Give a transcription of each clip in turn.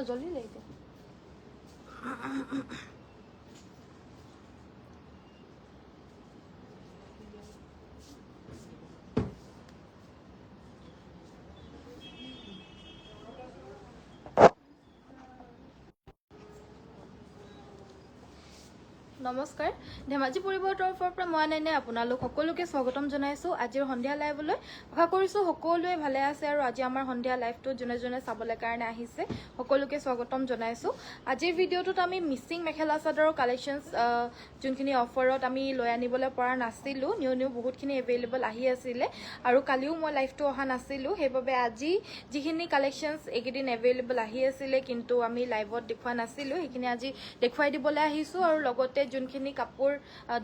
জলদি লাগে নমস্কাৰ ধেমাজি পৰিবাৰৰ তৰফৰ পৰা মই নাইনে আপোনালোক সকলোকে স্বাগতম জনাইছো আজিৰ সন্ধিয়া লাইভলৈ আশা কৰিছো সকলোৱে ভালে আছে আৰু আজি আমাৰ সন্ধিয়া লাইভটো জনে জনে চাবলৈ কাৰণে আহিছে সকলোকে স্বাগতম জনাইছো আজিৰ ভিডিঅ'টোত আমি মিচিং মেখেলা চাদৰৰ কালেকশনছ যোনখিনি অফাৰত আমি লৈ আনিবলৈ পৰা নাছিলো নিউ বহুতখিনি এভেইলেবল আহি আছিলে আৰু কালিও মই লাইভটো অহা নাছিলো সেইবাবে আজি যিখিনি কালেকশনছ এইকেইদিন এভেইলেবল আহি আছিলে কিন্তু আমি লাইভত দেখুৱা নাছিলো সেইখিনি আজি দেখুৱাই দিবলৈ আহিছো আৰু লগতে যোনখিনি কাপোৰ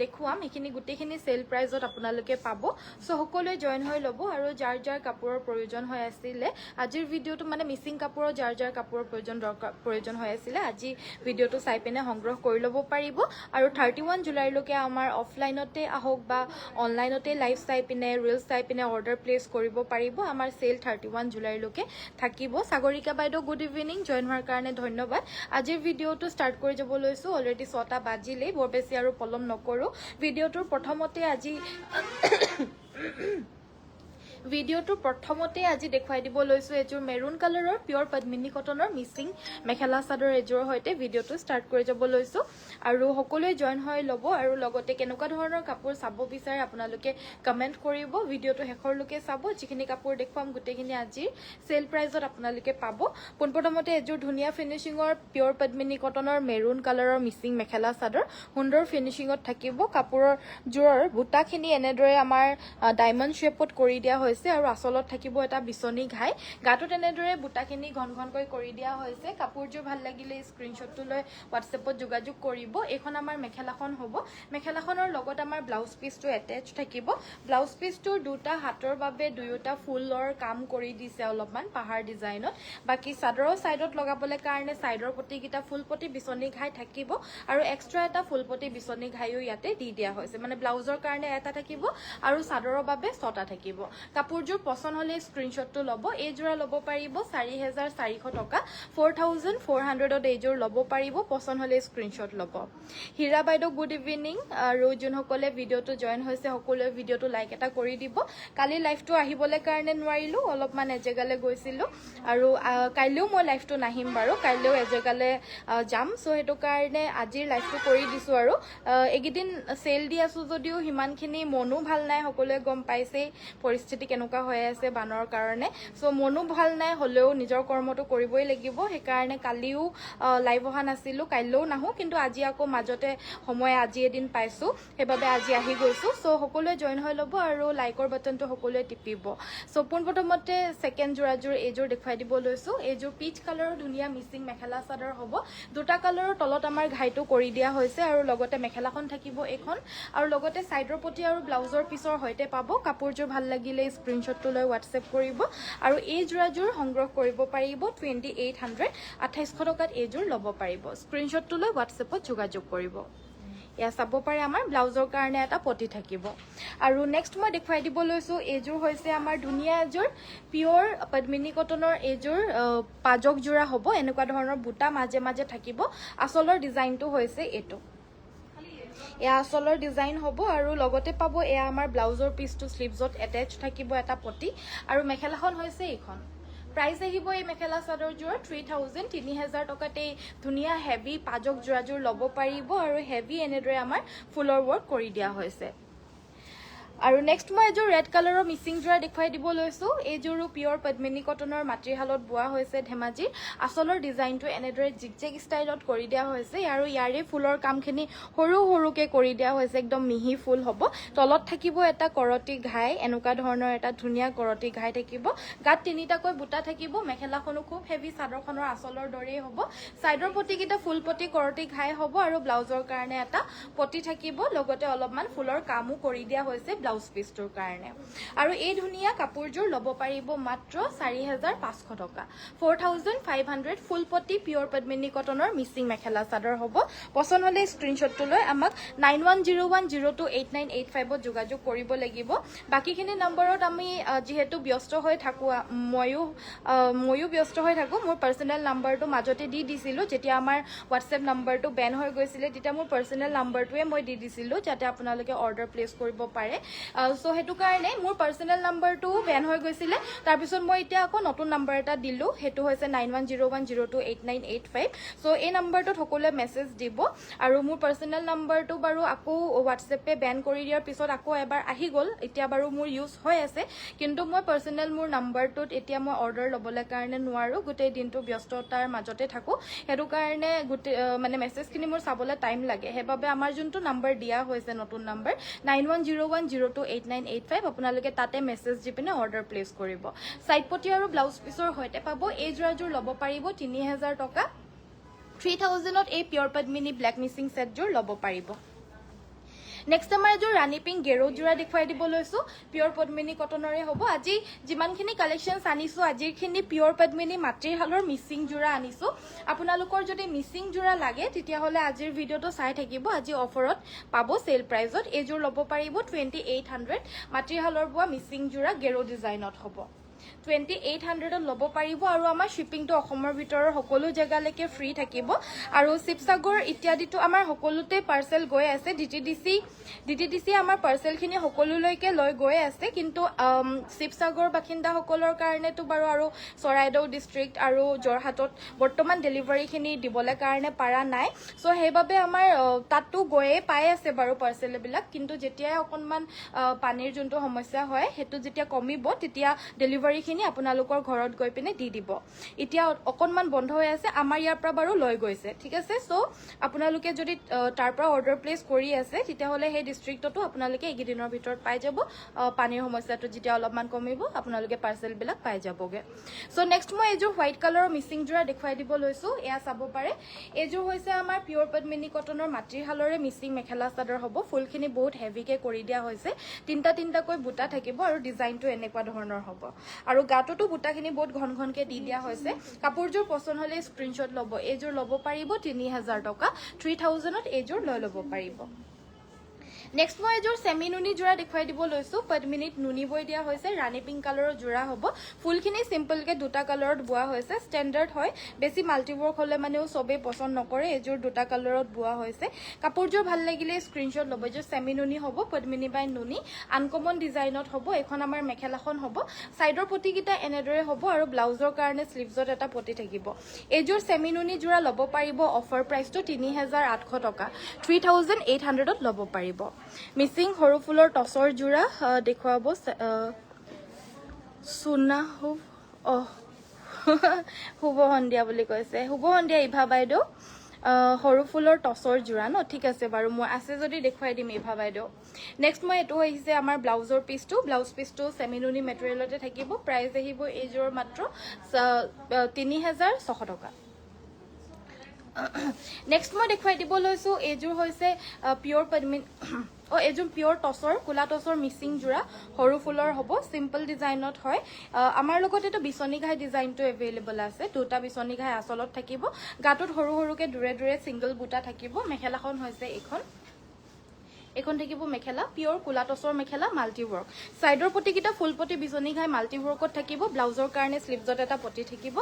দেখুৱাম সেইখিনি গুটেখিনি সেল প্ৰাইজত আপোনালোকে পাব সো সকলোৱে জয়েন হৈ ল'ব আৰু যাৰ যাৰ কাপোৰৰ প্ৰয়োজন হৈ আছিল আজিৰ ভিডিঅ'টো মানে মিচিং কাপোৰৰ যাৰ যাৰ কাপোৰৰ প্ৰয়োজন হৈ আছিল আজি ভিডিঅ'টো চাই পিনে সংগ্ৰহ কৰি ল'ব পাৰিব আৰু 31 জুলাইলৈকে আমাৰ অফলাইনতে আহক বা অনলাইনতে লাইভ চাই পিনে ৰিলছ চাই পিনে অৰ্ডাৰ প্লেচ কৰিব পাৰিব আমাৰ সেল 31 জুলাইলৈকে থাকিব সাগৰিকা বাইদেউ গুড ইভিনিং জয়েন হোৱাৰ কাৰণে ধন্যবাদ আজিৰ ভিডিঅ'টো ষ্টাৰ্ট কৰি যাব লৈছো অলৰেডি 6টা বাজিলে বৰ বেছি আৰু পলম নকৰো ভিডিঅ'টোৰ প্ৰথমতে আজি আজি দেখুৱাই দিব লৈছো এজোৰ মেৰুন কালাৰৰ পিয়ৰ পদ্মিনী কটনৰ মিচিং মেখেলা চাদৰ এজোৰ হৈতে ভিডিঅ'টো ষ্টাৰ্ট কৰি যাব লৈছো আৰু সকলোৱে জয়েন হৈ ল'ব আৰু লগতে কেনেকুৱা ধৰণৰ কাপোৰ চাব বিচাৰে আপোনালোকে কমেন্ট কৰিব ভিডিঅ'টো শেষৰলৈকে চাব যিখিনি কাপোৰ দেখুৱাম গুটেখিনি আজি সেল প্ৰাইজত আপোনালোকে পাব পোনপ্ৰথমতে এজোৰ ধুনীয়া ফিনিশিঙৰ পিয়ৰ পদ্মিনী কটনৰ মেৰুন কালাৰৰ মিচিং মেখেলা চাদৰ সুন্দৰ ফিনিশিঙত থাকিব কাপোৰৰ জোৰৰ বুটাখিনি এনেদৰে আমাৰ ডায়মণ্ড শেপত কৰি দিয়া হৈছে আৰু আসলত থাকিব এটা বিচনী ঘাই গাটোত এনেদৰে বুটাখিনি ঘন ঘনকৈ কৰি দিয়া হৈছে কাপোৰযোৰ ভাল লাগিলে স্ক্ৰিনশ্বটটো লৈ হোৱাটছএপত যোগাযোগ কৰিব এখন আমাৰ মেখেলাখন হ'ব মেখেলাখনৰ লগত আমাৰ ব্লাউজ পিচটো এটেচ থাকিব ব্লাউজ পিচটোৰ দুটা হাতৰ বাবে দুয়োটা ফুলৰ কাম কৰি দিছে অলপমান পাহাৰ ডিজাইনত বাকি চাদৰৰ সাইডত লগাবলৈ কাৰণে সাইডৰ পটিকিটা ফুলপটি বিচনী ঘাই থাকিব আৰু এক্সট্ৰা এটা ফুলপটি বিচনী ঘাইও ইয়াতে দি দিয়া হৈছে মানে ব্লাউজৰ কাৰণে এটা থাকিব আৰু চাদৰৰ বাবে 6টা থাকিব কাপোৰযোৰ পছন্দ হলে স্ক্ৰিনশ্বটটো ল'ব এই জোৰা ল'ব পাৰিব 4400 টকা 4400ত এইজোৰ ল'ব পাৰিব পছন্দ হলে স্ক্ৰিনশ্বট ল'ব হীৰা বাইদেউ গুড ইভিনিং আৰু যোনসকলে ভিডিঅ'টো জয়েন হৈছে সকলোৱে ভিডিঅ'টো লাইক এটা কৰি দিব কালি লাইভটো আহিবলৈ কাৰণে নোৱাৰিলো অলপমান এজেগালে গৈছিলো আৰু কাইলেও মই লাইভটো নাহিম বাৰু কাইলেও এজেগালে যাম সো হেতু কাৰণে আজিৰ লাইভটো কৰি দিছো আৰু এইকেইদিন সেল দি আছো যদিও হিমানখিনি মনো ভাল নাই সকলোৱে গম পাইছে পৰিস্থিতি কেনেকুৱা হৈ আছে বানৰ কাৰণে সো মনো ভাল নাই হলেও নিজৰ কৰ্মটো কৰিবই লাগিব সেইকাৰণে কালিও লাইভ অহা নাছিলো কাইলেও নাহো কিন্তু আজি আকৌ মাজতে সময় আজি এদিন পাইছো সেইবাবে আজি আহি গৈছো সো সকলোৱে জয়েন হৈ ল'ব আৰু লাইকৰ বাটনটো সকলোৱে টিপিব সো পোনপ্ৰথমতে সেকেন্ড জোৰাজোৰ এইজোৰ দেখুৱাই দিব লৈছো এইজোৰ পিচ কালাৰৰ ধুনীয়া মিচিং মেখেলা চাদৰ হ'ব দুটা কালাৰৰ তলত আমাৰ ঘাইটো কৰি দিয়া হৈছে আৰু লগতে মেখেলাখন থাকিব এখন আৰু লগতে সাইডৰ পটি আৰু ব্লাউজৰ পিছৰ হৈতে পাব কাপোৰযোৰ ভাল লাগিলে স্ক্ৰিনশ্বটটো লৈ হোৱাটছএপ কৰিব আৰু এই জোৰাজোৰ সংগ্ৰহ কৰিব পাৰিব 2800 2800 টকাত এইজোৰ ল'ব পাৰিব স্ক্ৰিনশ্বটটো লৈ হোৱাটছএপত যোগাযোগ কৰিব ইয়া চাব পাৰে আমাৰ ব্লাউজৰ কাৰণে এটা পটি থাকিব আৰু নেক্সট মই দেখুৱাই দিব লৈছো এইজোৰ হৈছে আমাৰ ধুনীয়া এজোৰ পিয়ৰ পদ্মিনী কটনৰ এইজোৰ পাজক জোৰা হ'ব এনেকুৱা ধৰণৰ বুটা মাজে মাজে থাকিব আসলৰ ডিজাইনটো হৈছে এটো এয়া আসলৰ ডিজাইন হ'ব আৰু লগতে পাব এয়া আমাৰ ব্লাউজৰ পিচটো স্লিভছত এটেচ থাকিব এটা পটি আৰু মেখেলাখন হৈছে এইখন প্ৰাইস আহিব এই মেখেলা চাদৰযোৰ 3000 টকাতে ধুনীয়া হেভি পাজক জোৰাজোৰ ল'ব পাৰিব আৰু হেভি এনেদৰে আমাৰ ফুলৰ ৱৰ্ক কৰি দিয়া হৈছে আৰু নেক্সট মই এজোৰ ৰেড কালাৰৰ মিচিং জোৰা দেখুৱাই দিব লৈছো এইজোৰো পিয়ৰ পদ্মিনী কটনৰ মাটিহালত বোৱা হৈছে ধেমাজি আসলৰ ডিজাইনটো এনেদৰে জিগজেগ ষ্টাইলত কৰি দিয়া হৈছে আৰু ইয়াৰে ফুলৰ কামখিনি সৰু সৰুকে কৰি দিয়া হৈছে একদম মিহি ফুল হ'ব তলত থাকিব এটা কৰতি ঘাই এনেকুৱা ধৰণৰ এটা ধুনীয়া কৰতি ঘাই থাকিব গাত তিনিটাকৈ বুটা থাকিব মেখেলাখনো খুব হেভি চাদৰখনৰ আসলৰ দৰেই হ'ব সাইডৰ পটিকিটা ফুলপটি কৰতি ঘাই হ'ব আৰু ব্লাউজৰ কাৰণে এটা পটি থাকিব লগতে অলপমান ফুলৰ কামো কৰি দিয়া হৈছে ব্লাউজ পিচটোৰ কাৰণে আৰু এই ধুনীয়া কাপোৰযোৰ ল'ব পাৰিব মাত্ৰ 4500 টকা 4500 ফুল পটি পিয়ৰ পদ্মিনী কটনৰ মিচিং মেখেলা চাদৰ হ'ব পছন্দ হলে স্ক্ৰিনশ্বটটো লৈ আমাক 9101028985 ত যোগাযোগ কৰিব লাগিব বাকিখিনি নম্বৰত আমি যেহেতু ব্যস্ত হৈ থাকো ময়ো ব্যস্ত হৈ থাকো মোৰ পাৰ্সোনেল নাম্বাৰটো মাজতে দি দিছিলো যেতিয়া আমাৰ WhatsApp নাম্বাৰটো বেন হৈ গৈছিল তেতিয়া মোৰ পাৰ্সোনেল নাম্বাৰটোৱে মই দি দিছিলো যাতে আপোনালোকে অৰ্ডাৰ প্লেচ কৰিব পাৰে সো হেতু কাৰণে মোৰ পাৰ্সোনেল নাম্বাৰটো বেন হৈ গৈছিল তাৰ পিছত মই এতিয়া আকৌ নতুন নাম্বাৰ এটা দিলো হেতু হৈছে 9101028985 সো এই নাম্বাৰটোত সকলোৱে মেছেজ দিব আৰু মোৰ পাৰ্সোনেল নাম্বাৰটো বাৰু আকৌ WhatsApp-এ বেন কৰি দিয়াৰ পিছত আকৌ এবাৰ আহি গ'ল এতিয়া বাৰু মোৰ ইউজ হৈ আছে কিন্তু মই পাৰ্সোনেল মোৰ নাম্বাৰটোত এতিয়া মই অৰ্ডাৰ ল'বলৈ কাৰণে নোৱাৰো গোটেই দিনটো ব্যস্ততাৰ মাজতে থাকো হেতু কাৰণে মানে মেছেজখিনি মোৰ চাবলৈ টাইম লাগে হেবাবে আমাৰ যোনটো নাম্বাৰ দিয়া হৈছে নতুন নাম্বাৰ 9101028985 আপোনালোকে তাতে মেছেজ দি পিনে অৰ্ডাৰ প্লেচ কৰিব সাইড পটি আৰু ব্লাউজ পিচৰ হৈতে পাব এই যোৰাযোৰ ল'ব পাৰিব 3000 টকা 3000 ত এই পিয়ৰ পদ্মিনী ব্ল্যাক মিচিং সেটযোৰ ল'ব পাৰিব নেক্সট আমাৰ এযোৰ ৰাণী পিংক গেৰো যোৰা দেখুৱাই দিব লৈছো পিয়ৰ পদ্মিনী কটনৰে হ'ব আজি যিমানখিনি কালেকশনছ আনিছো আজিৰখিনি পিয়ৰ পদ্মিনী মাটিৰ হালৰ মিচিং যোৰা আনিছো আপোনালোকৰ যদি মিচিং যোৰা লাগে তেতিয়া হলে আজিৰ ভিডিওটো চাই থাকিব আজি অফাৰত পাব সেল প্ৰাইজত এযোৰ ল'ব পাৰিব 2800 মাটিৰ হালৰ বোৱা মিচিং যোৰা গেৰো ডিজাইনত হ'ব 2800 ত ল'ব পাৰিব আৰু আমাৰ শিপিংটো অসমৰ ভিতৰৰ সকলো জায়গালৈকে ফ্ৰী থাকিব আৰু শিৱসাগৰ ইত্যাদিটো আমাৰ সকলোতে পাৰ্সেল গৈ আছে ডিটিডিসি আমাৰ পাৰ্সেলখিনি সকলোলৈকে লৈ গৈ আছে কিন্তু শিৱসাগৰ বাসিন্দা সকলৰ কাৰণেটো বাৰু আৰু চৰাইদেউ ডিস্ট্ৰিক্ট আৰু জৰহাটত বৰ্তমান ডেলিভাৰীখিনি দিবলৈ কাৰণে পাৰা নাই সো হেইবাবে আমাৰ তাতটো গৈয়ে পাই আছে বাৰু পাৰ্সেলবিলাক কিন্তু যেতিয়া অকনমান পানীৰ যোনটো সমস্যা হয় হেতু যেতিয়া কমিব তেতিয়া ডেলিভাৰীখিনি আপোনালোকৰ ঘৰত গৈ পিনে দি দিব এতিয়া অকনমান বন্ধ হৈ আছে আমাৰ ইয়াৰ পৰা বাৰু লৈ গৈছে ঠিক আছে সো আপোনালোকে যদি তাৰ পৰা অৰ্ডাৰ প্লেচ কৰি আছে তেতিয়া হলে সেই ডিস্ট্ৰিক্টটো আপোনালোকে এক দিনৰ ভিতৰত পাই যাব পানীৰ সমস্যাটো যেতিয়া অলপমান কমিব আপোনালোকে পাৰ্সেল বিলাক পাই যাবগে সো নেক্সট মই এযোৰ হোৱাইট কালাৰৰ মিচিং যোৰা দেখুৱাই দিব লৈছো এয়া চাব পাৰে এযোৰ হৈছে আমাৰ পিয়ৰ পদ্মিনী কটনৰ মাটিৰ হালৰে মিচিং মেখেলা চাদৰ হ'ব ফুলখিনি বহুত হেভিকে কৰি দিয়া হৈছে তিনটাকৈ বুটা থাকিব আৰু ডিজাইনটো এনেকুৱা ধৰণৰ হ'ব আৰু গাটোটো বুটাখিনি বহুত ঘনকে দি দিয়া হৈছে কাপোৰযোৰ পছন্দ হলে স্ক্ৰিনশ্বট ল'ব এযোৰ ল'ব পাৰিব 3000 টকা 3000 ত এযোৰ লৈ ল'ব পাৰিব নেক্সট মই এযোৰ সেমি নুনি যোৰা দেখুৱাই দিব লৈছো পদ্মিনীত নুনি বৈ দিয়া হৈছে ৰাণী পিংক কালাৰৰ যোৰা হ'ব ফুলখিনি সিম্পল কে দুটা কালাৰত বোৱা হৈছে ষ্টেণ্ডাৰ্ড হয় বেছি মাল্টি ওয়াৰ্ক হলে মানেও সবে পছন্দ নকৰে এযোৰ দুটা কালাৰত বোৱা হৈছে কাপোৰযোৰ ভাল লাগিলে স্ক্ৰিনশ্বট ল'ব এযোৰ সেমি নুনি হ'ব পদ্মিনী বাই নুনি আনকমন ডিজাইনত হ'ব এখন আমাৰ মেখেলাখন হ'ব সাইডৰ পটিকিটা এনেদৰে হ'ব আৰু ব্লাউজৰ কাৰণে স্লিভছত এটা পটি থাকিব এযোৰ সেমি নুনি যোৰা ল'ব পাৰিব অফাৰ প্ৰাইসটো 3800 টকা 3800 ত ল'ব পাৰিব মিচিং সৰু ফুলৰ টছৰ যোৰা দেখুৱাব সুনা শুভ সন্ধিয়া বুলি কৈছে শুভ সন্ধিয়া ইভা বাইদেউ সৰু ফুলৰ টছৰ যোৰা ন ঠিক আছে বাৰু মই আছে যদি দেখুৱাই দিম ইভা বাইদেউ নেক্সট মই এটো হৈছে আমাৰ ব্লাউজৰ পিচটো ব্লাউজ পিচটো সেমি নুনি মেটেৰিয়েলতে থাকিব প্ৰাইস আহিব এইযোৰ মাত্ৰ 3600 টকা নেক্সট মই দেখুৱাই দিব লৈছো এযোৰ হৈছে পিয়ৰ পদ্মিনী এযোৰ পিয়ৰ টছৰ কুলা টছৰ মিচিং যোৰা সৰু ফুলৰ হ'ব সিম্পল ডিজাইনত হয় আমাৰ লগত এটা বিছনি ঘাই ডিজাইনটো এভেইলেবল আছে দুটা বিছনি ঘাই আসলত থাকিব গাটোত সৰুকে দূৰে সিঙ্গল বুটা থাকিব মেখেলাখন হৈছে এখন থাকিব মেখেলা পিয়ৰ কুলা টছৰ মেখেলা মাল্টি ওয়াৰ্ক সাইডৰ পটিকিটা ফুল পটি বিছনি ঘাই মাল্টি ওয়াৰ্কত থাকিব ব্লাউজৰ কাৰণে স্লিভছত এটা পটি থাকিব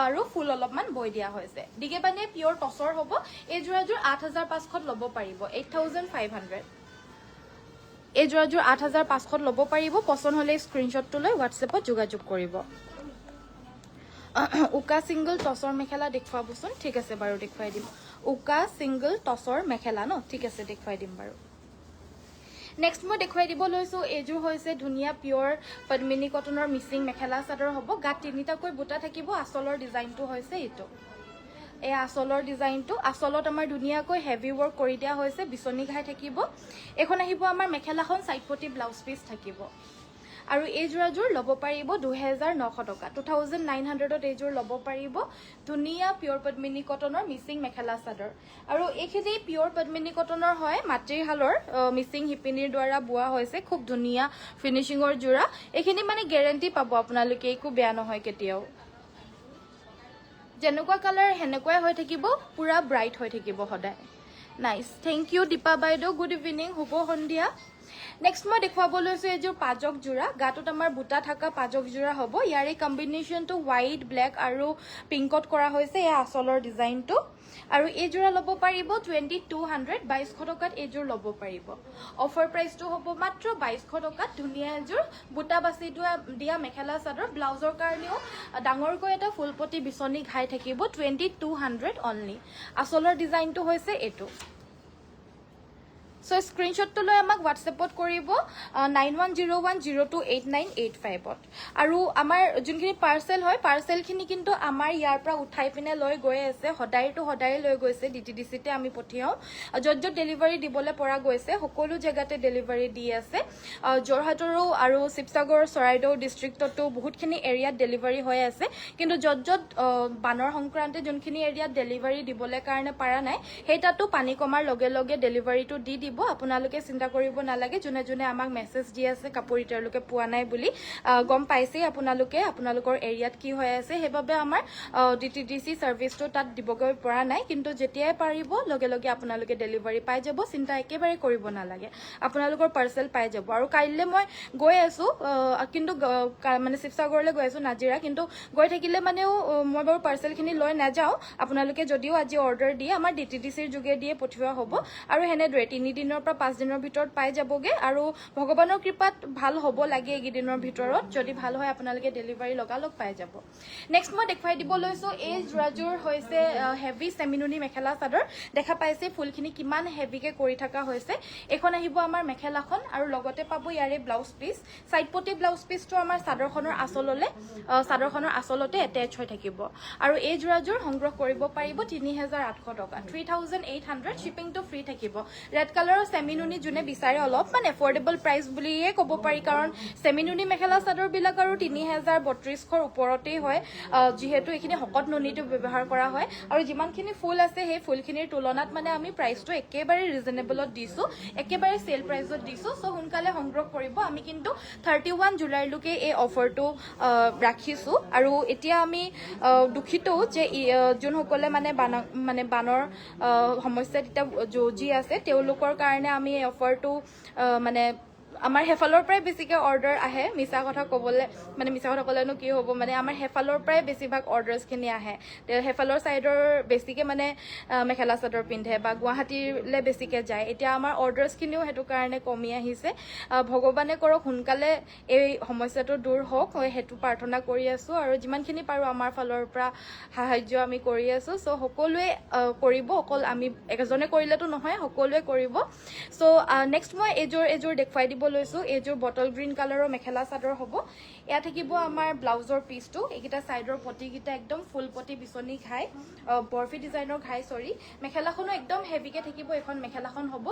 আৰু ফুল অলপমান বৈ দিয়া হৈছে দিগেবানে পিয়ৰ টছৰ হ'ব এই যোৰাযোৰ 8500 ল'ব পাৰিব 8500 এই যোৰাযোৰ 8500 ল'ব পাৰিব পছন্দ হলে স্ক্ৰিনশ্বটটো লৈ WhatsApp-ত যোগাযোগ কৰিব উকা সিঙ্গল টছৰ মেখেলা দেখুৱাবচোন ঠিক আছে বাৰু দেখুৱাই দিম উকা সিঙ্গল টছৰ মেখেলা ন ঠিক আছে দেখুৱাই দিম বাৰু নেক্সট মই দেখুৱাই দিব লৈছো এযোৰ হৈছে ধুনিয়া পিয়ৰ পদ্মিনী কটনৰ মিচিং মেখেলা চাদৰ হ'ব গাত তিনিটাকৈ বুটা থাকিব আসলৰ ডিজাইনটো হৈছে এটো এই আসলৰ ডিজাইনটো আসলত আমাৰ ধুনিয়াকৈ হেভি ওয়াৰ্ক কৰি দিয়া হৈছে বিছনি ঘাই থাকিব এখন আহিব আমাৰ মেখেলাখন সাইড পটি ব্লাউজ পিস থাকিব আৰু এই যোৰাযোৰ ল'ব পাৰিব 2900 টকা 2900ত এইযোৰ ল'ব পাৰিব ধুনীয়া পিয়ৰ পদ্মিনী কটনৰ মিচিং মেখেলা চাদৰ আৰু এইখিনি পিয়ৰ পদ্মিনী কটনৰ হয় মাটিৰ হালৰ মিচিং হিপিনীৰ দ্বাৰা বোৱা হৈছে খুব ধুনীয়া ফিনিশিঙৰ যোৰা এইখিনি মানে গ্যাৰান্টি পাব আপোনালোকে একো বেয়া নহয় কেতিয়াও যেনেকুৱা কালাৰ হেনেকুৱাই হৈ থাকিব পুৰা ব্ৰাইট হৈ থাকিব সদায় নাইস থ্যাংক ইউ দীপা বাইদেউ গুড ইভিনিং শুভ সন্ধিয়া নেক্সট মই দেখুৱাব লৈছো এইযোৰ পাজক যোৰা গাটোত আমাৰ বুটা থকা পাজক যোৰা হ'ব ইয়াৰে কম্বিনেশ্যনটো হোৱাইট ব্লেক আৰু পিংকত কৰা হৈছে এয়া আচলৰ ডিজাইনটো আৰু এই যোৰা ল'ব পাৰিব 2200 টকাত এইযোৰ ল'ব পাৰিব অফাৰ প্ৰাইচটো হ'ব মাত্ৰ 2200 টকাত ধুনীয়া এযোৰ বুটা বাছি দিয়া মেখেলা চাদৰ ব্লাউজৰ কাৰণেও ডাঙৰকৈ এটা ফুলপটি বিচনী ঘাই থাকিব 2200 অনলি আচলৰ ডিজাইনটো হৈছে এইটো So screenshot to loi amak WhatsApp ot koribo 9101028985 ot aru amar junkhini parcel hoy parcel khini kintu amar yar pra uthai pine loi goi ase hodai to hodai loi goise DTDC te ami pothiao jot delivery dibole pora goise hokolu jagate delivery di ase jorhatoru aru sipsagor soraidau district to bahut khini area delivery hoy ase kintu jot banor সংক্ৰান্তে junkhini area delivery dibole karone para nai heita to pani komar loge loge delivery to di দিব আপোনালোকে চিন্তা কৰিব নালাগে জনে জনে আমাক message দি আছে কাপোৰ তেওঁলোকে পোৱা নাই বুলি গম পাইছে আপোনালোকে আপোনালোকৰ এৰিয়াত কি হৈ আছে হেবাবে আমাৰ ডিটিডিসি সাৰ্ভিসটো তাত দিবগৈ পৰা নাই কিন্তু যেতিয়াই পাৰিব লগে লগে আপোনালোকে ডেলিভাৰি পাই যাব চিন্তা একেবাৰে কৰিব নালাগে আপোনালোকৰ পাৰ্সেল পাই যাব আৰু কাইলে মই গৈ আছো কিন্তু মানে শিৱসাগৰলৈ গৈ আছো নাজিৰা কিন্তু গৈ থাকিলে মানেও মই বাৰু পাৰ্সেল খিনি লৈ না যাও আপোনালোকে যদিও আজি অৰ্ডাৰ দিয়ে আমাৰ ডিটিডিসিৰ যোগে দিয়ে পঠিওৱা হ'ব আৰু হেনে দৰে 3 দিনৰ পৰা 5 দিনৰ ভিতৰত পাই যাবগে আৰু ভগৱানৰ কৃপাত ভাল হ'ব লাগে এই দিনৰ ভিতৰত যদি ভাল হয় আপোনালোকে ডেলিভাৰি লগালক পাই যাব নেক্সট মই দেখুৱাই দিব লৈছো এই যোৰাযোৰ হৈছে হেভি সেমিনুনি মেখেলা চাদৰ দেখা পাইছে ফুলখিনি কিমান হেভিকে কৰি থকা হৈছে এখন আহিব আমাৰ মেখেলাখন আৰু লগতে পাব ইয়াৰে ব্লাউজ পিস সাইড পটি ব্লাউজ পিসটো আমাৰ চাদৰখনৰ আচলতে এটাচ হৈ থাকিব আৰু এই যোৰাযোৰ সংগ্ৰহ কৰিব পাৰিব 3800 টকা 3800 শিপিংটো ফ্ৰী থাকিব ৰেড কালাৰৰ সেমিনুনি জুনে বিচাৰে অলপ মানে এফৰ্ডেবল প্ৰাইস বুলিয়ে ক'ব পাৰি কাৰণ সেমিনুনি মেখেলা চাদৰ বিলাক আৰু 3032 ওপৰতেই হয় যেহেতু এখিনি হকত নুনিটো ব্যৱহাৰ কৰা হয় আৰু যিমানখিনি ফুল আছে সেই ফুলখিনিৰ তুলনাত মানে আমি প্ৰাইসটো একেবাৰে ৰিজনেবলত দিছো একেবাৰে সেল প্ৰাইসত দিছো সো হুনকালে সংগ্ৰহ কৰিব আমি কিন্তু 31 জুলাইলৈকে এই অফাৰটো ৰাখিছো আৰু এতিয়া আমি দুখিত যে যোনসকলে মানে বানৰ সমস্যা এটা যোজি আছে তেওঁলোকৰ কাৰণে আমি এই অফাৰটো মানে আমাৰ হেফালৰ পৰাই বেছিকে অৰ্ডাৰ আহে মিছা কথা ক'বলে মানে মিছা কথা ক'লেনো কি হ'ব মানে আমাৰ হেফালৰ পৰাই বেছিভাগ অৰ্ডাৰছ খিনি আহে হেফালৰ সাইডৰ বেছিকে মানে মেখেলা চাদৰ পিন্ধে বা গুৱাহাটীলে বেছিকে যায় এতিয়া আমাৰ অৰ্ডাৰছ খিনিও হেতু কাৰণে কমি আহিছে ভগৱানে কৰক হুনকালে এই সমস্যাটো দূৰ হওক হেতু প্ৰাৰ্থনা কৰি আছো আৰু যিমানখিনি পাৰো আমাৰ ফালৰ পৰা সাহায্য আমি কৰি আছো সো সকলোৱে কৰিব অকল আমি একজনে কৰিলেতো নহয় সকলোৱে কৰিব সো নেক্সট মই এজোৰ দেখুৱাই দিব লৈছো এজোৰ বটল গ্ৰীন কালাৰৰ মেখেলা চাদৰ হ'ব এয়া থাকিব আমাৰ ব্লাউজৰ পিসটো এইকিটা সাইডৰ পটিকিটা একদম ফুল পটি বিচনী ঘাই বৰফি ডিজাইনৰ ঘাই সৰি মেখেলাখনো একদম হেভিকে থাকিব এখন মেখেলাখন হ'ব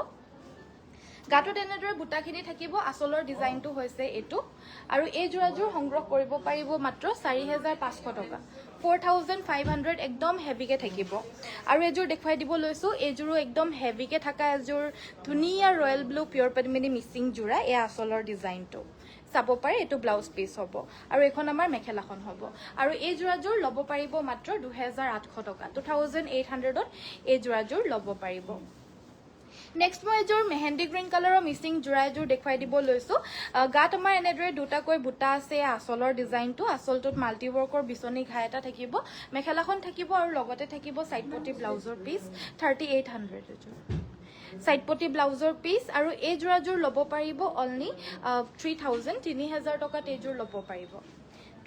গাটো তেনেদৰে বুটাখিনি থাকিব আচলৰ ডিজাইনটো হৈছে এটো আৰু এই যোৰাযোৰ সংগ্ৰহ কৰিব পাৰিব মাত্ৰ 4500 টকা 4500 একদম হেভিকে থাকিব আৰু এযোৰ দেখুৱাই দিব লৈছো এযোৰো একদম হেভিকে থাকা এযোৰ ধুনীয়া ৰয়েল ব্লু পিয়ৰ পদ্মিনী মিচিং যোৰা এই আচলৰ ডিজাইনটো চাব পাৰে এটো ব্লাউজ পিস হ'ব আৰু এখন আমাৰ মেখেলাখন হ'ব আৰু এই যোৰাযোৰ ল'ব পাৰিব মাত্ৰ 2800 টকা 2800ত এই যোৰাযোৰ ল'ব পাৰিব নেক্সট মই এযোৰ মেহেন্দি গ্ৰীন কালাৰৰ মিচিং যোৰা এযোৰ দেখুৱাই দিব লৈছো গাত আমাৰ এনেদৰে দুটাকৈ বুটা আছে আচলৰ ডিজাইনটো আচলটোত মাল্টি ৱৰ্কৰ বিচনী ঘাই এটা থাকিব মেখেলাখন থাকিব আৰু লগতে থাকিব সাইড পটি ব্লাউজৰ পিস 3800 এযোৰ সাইড পটি ব্লাউজৰ পিস আৰু এই যোৰাযোৰ ল'ব পাৰিব অনলি 3000 টকাত এযোৰ ল'ব পাৰিব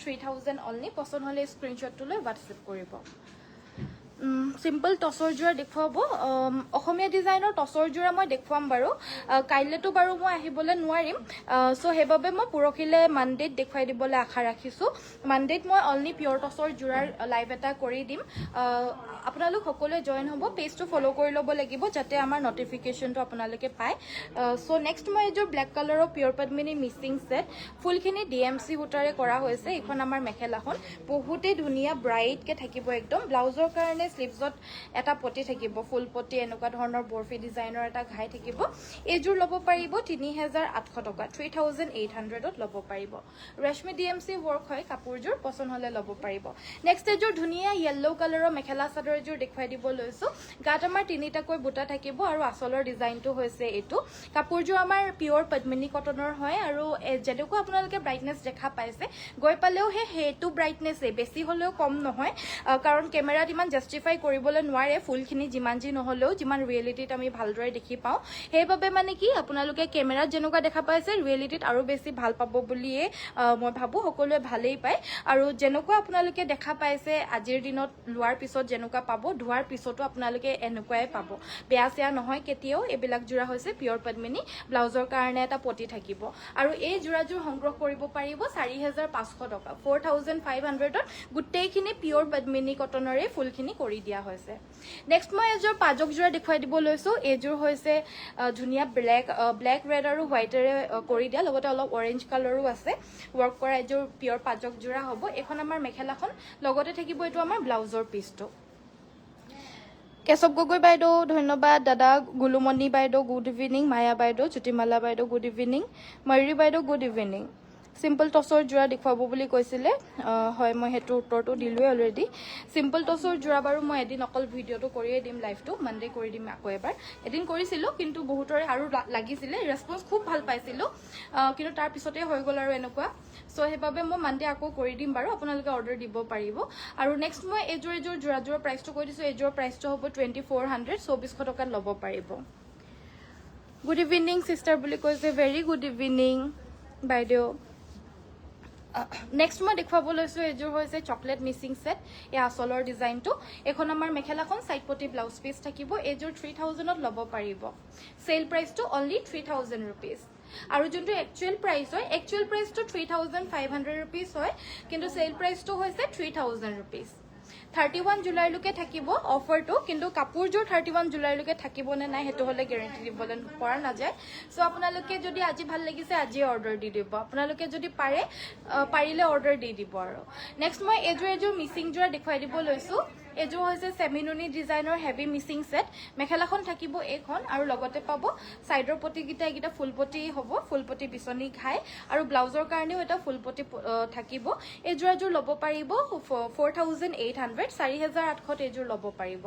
3000 অনলি পছন্দ হলে স্ক্ৰিনশ্বটটো লৈ WhatsApp কৰিব সিম্পল টচৰ যোৰা দেখুৱাব অসমীয়া ডিজাইনৰ টচৰ যোৰা মই দেখুৱাম বাৰু কাইলেতো বাৰু মই আহিবলৈ নোৱাৰিম সো সেইবাবে মই পৰহিলে মানডেত দেখুৱাই দিবলৈ আশা ৰাখিছোঁ মানডেত মই অনলি পিয়ৰ টচৰ যোৰাৰ লাইভ এটা কৰি দিম আপোনালোক সকলোৱে জইন হ'ব পেজটো ফ'ল' কৰি ল'ব লাগিব যাতে আমাৰ নটিফিকেশ্যনটো আপোনালোকে পায় সো নেক্সট মই এযোৰ ব্লেক কালাৰৰ পিয়ৰ পদ্মিনী মিচিং ছেট ফুলখিনি DMC সূতাৰে কৰা হৈছে এইখন আমাৰ মেখেলাখন বহুতেই ধুনীয়া ব্ৰাইটকৈ থাকিব একদম ব্লাউজৰ কাৰণে স্লিভছত এটা পটি থাকিব ফুল পটি এনেকুৱা ধৰণৰ বৰফি ডিজাইনৰ এটা ঘাই থাকিব এইযোৰ ল'ব পাৰিব ৩,৮০০ টকা 3,800ত ল'ব পাৰিব ৰেশমি DMC ৱৰ্ক হয় কাপোৰযোৰ পচন্দ হ'লে ল'ব পাৰিব নেক্সট এযোৰ ধুনীয়া য়েল্লো কালাৰৰ মেখেলা চাদৰ এযোৰ দেখুৱাই দিব লৈছোঁ গাত আমাৰ তিনিটাকৈ বুটা থাকিব আৰু আচলৰ ডিজাইনটো হৈছে এইটো কাপোৰযোৰ আমাৰ পিয়ৰ পদ্মিনী কটনৰ হয় আৰু যেনেকুৱা আপোনালোকে ব্ৰাইটনেছ দেখা পাইছে গৈ পালেও সেইটো ব্ৰাইটনেছেই বেছি হ'লেও কম নহয় কাৰণ কেমেৰাত ইমান জাষ্টিফাই কৰিবলৈ নোৱাৰে ফুলখিনি যিমান যি নহ'লেও যিমান ৰিয়েলিটিত আমি ভালদৰে দেখি পাওঁ সেইবাবে মানে কি আপোনালোকে কেমেৰাত যেনেকুৱা দেখা পাইছে ৰিয়েলিটিত আৰু বেছি ভাল পাব বুলিয়ে মই ভাবোঁ সকলোৱে ভালেই পায় আৰু যেনেকুৱা আপোনালোকে দেখা পাইছে আজিৰ দিনত লোৱাৰ পিছত যেনেকুৱা পাব ধোৱাৰ পিছতো আপোনালোকে এনেকুৱাই পাব বেয়া চেয়া নহয় কেতিয়াও এইবিলাক যোৰা হৈছে পিয়ৰ পদ্মিনী ব্লাউজৰ কাৰণে এটা পটি থাকিব আৰু এই যোৰাযোৰ সংগ্ৰহ কৰিব পাৰিব 4,500 টকা 4,500ত গোটেইখিনি পিয়ৰ পদ্মিনী কটনৰে ফুলখিনি কৰি দিয়া হৈছে নেক্সট মই এযোৰ পাজক যোৰা দেখুৱাই দিব লৈছোঁ এইযোৰ হৈছে ধুনীয়া ব্লেক ৰেড আৰু হোৱাইটেৰে কৰি দিয়া লগতে অলপ অৰেঞ্জ কালাৰো আছে ৱৰ্ক কৰা এযোৰ পিয়ৰ পাজক যোৰা হ'ব এইখন আমাৰ মেখেলাখন লগতে থাকিব এইটো আমাৰ ব্লাউজৰ পিচটো কেশৱ গগৈ বাইদেউ ধন্যবাদ দাদা গুলুমণি বাইদেউ গুড ইভিনিং মায়া বাইদেউ জ্যোতিমালা বাইদেউ গুড ইভিনিং ময়ূৰী বাইদেউ গুড ইভিনিং সিম্পল টচৰ যোৰা দেখুৱাব বুলি কৈছিলে হয় মই সেইটো উত্তৰটো দিলোৱে অলৰেডি সিম্পল টচৰ যোৰা বাৰু মই এদিন অকল ভিডিঅ'টো কৰিয়ে দিম লাইভটো মানডে কৰি দিম আকৌ এবাৰ এদিন কৰিছিলোঁ কিন্তু বহুতৰে আৰু লাগিছিলে ৰেছপন্স খুব ভাল পাইছিলোঁ কিন্তু তাৰ পিছতে হৈ গ'ল আৰু এনেকুৱা সো সেইবাবে মই মানডে আকৌ কৰি দিম বাৰু আপোনালোকে অৰ্ডাৰ দিব পাৰিব আৰু নেক্সট মই এইযোৰ যোৰাযোৰৰ প্ৰাইচটো কৈ দিছোঁ এইযোৰৰ প্ৰাইচটো হ'ব 2,400 2,400 টকাত ল'ব পাৰিব গুড ইভিনিং চিষ্টাৰ বুলি কৈছে ভেৰি গুড ইভিনিং বাইদেউ নেক্সট মই দেখুৱাব লৈছোঁ এইযোৰ হৈছে চকলেট মিচিং ছেট এই আচলৰ ডিজাইনটো এইখন আমাৰ মেখেলাখন চাইড পটি ব্লাউজ পিচ থাকিব এইযোৰ 3,000ত ল'ব পাৰিব চেল প্ৰাইচটো অনলি 3,000 ৰুপিজ আৰু যোনটো একচুৱেল প্ৰাইচ হয় একচুৱেল প্ৰাইচটো 3,500 ৰুপিজ হয় কিন্তু চেল প্ৰাইচটো হৈছে 3,000 ৰুপিজ 31 জুলাইলৈকে থাকিব অফাৰটো কিন্তু কাপোৰযোৰ 31 জুলাইলৈকে থাকিবনে নাই সেইটো হ'লে গেৰেণ্টি দিবলৈ পৰা নাযায় সো আপোনালোকে যদি আজি ভাল লাগিছে আজিয়ে অৰ্ডাৰ দি দিব আপোনালোকে যদি পাৰিলে অৰ্ডাৰ দি দিব আৰু নেক্সট মই এইযোৰ মিচিং যোৰা দেখুৱাই দিব লৈছোঁ এইযোৰ হৈছে চেমিনুনি ডিজাইনৰ হেভি মিচিং ছেট মেখেলাখন থাকিব এইখন আৰু লগতে পাব চাইডৰ পটিকেইটা এইকেইটা ফুলপটি হ'ব ফুলপটি বিচনী ঘাই আৰু ব্লাউজৰ কাৰণেও এটা ফুলপটি থাকিব এই যোৰাযোৰ ল'ব পাৰিব 4,800 4,800ত এইযোৰ ল'ব পাৰিব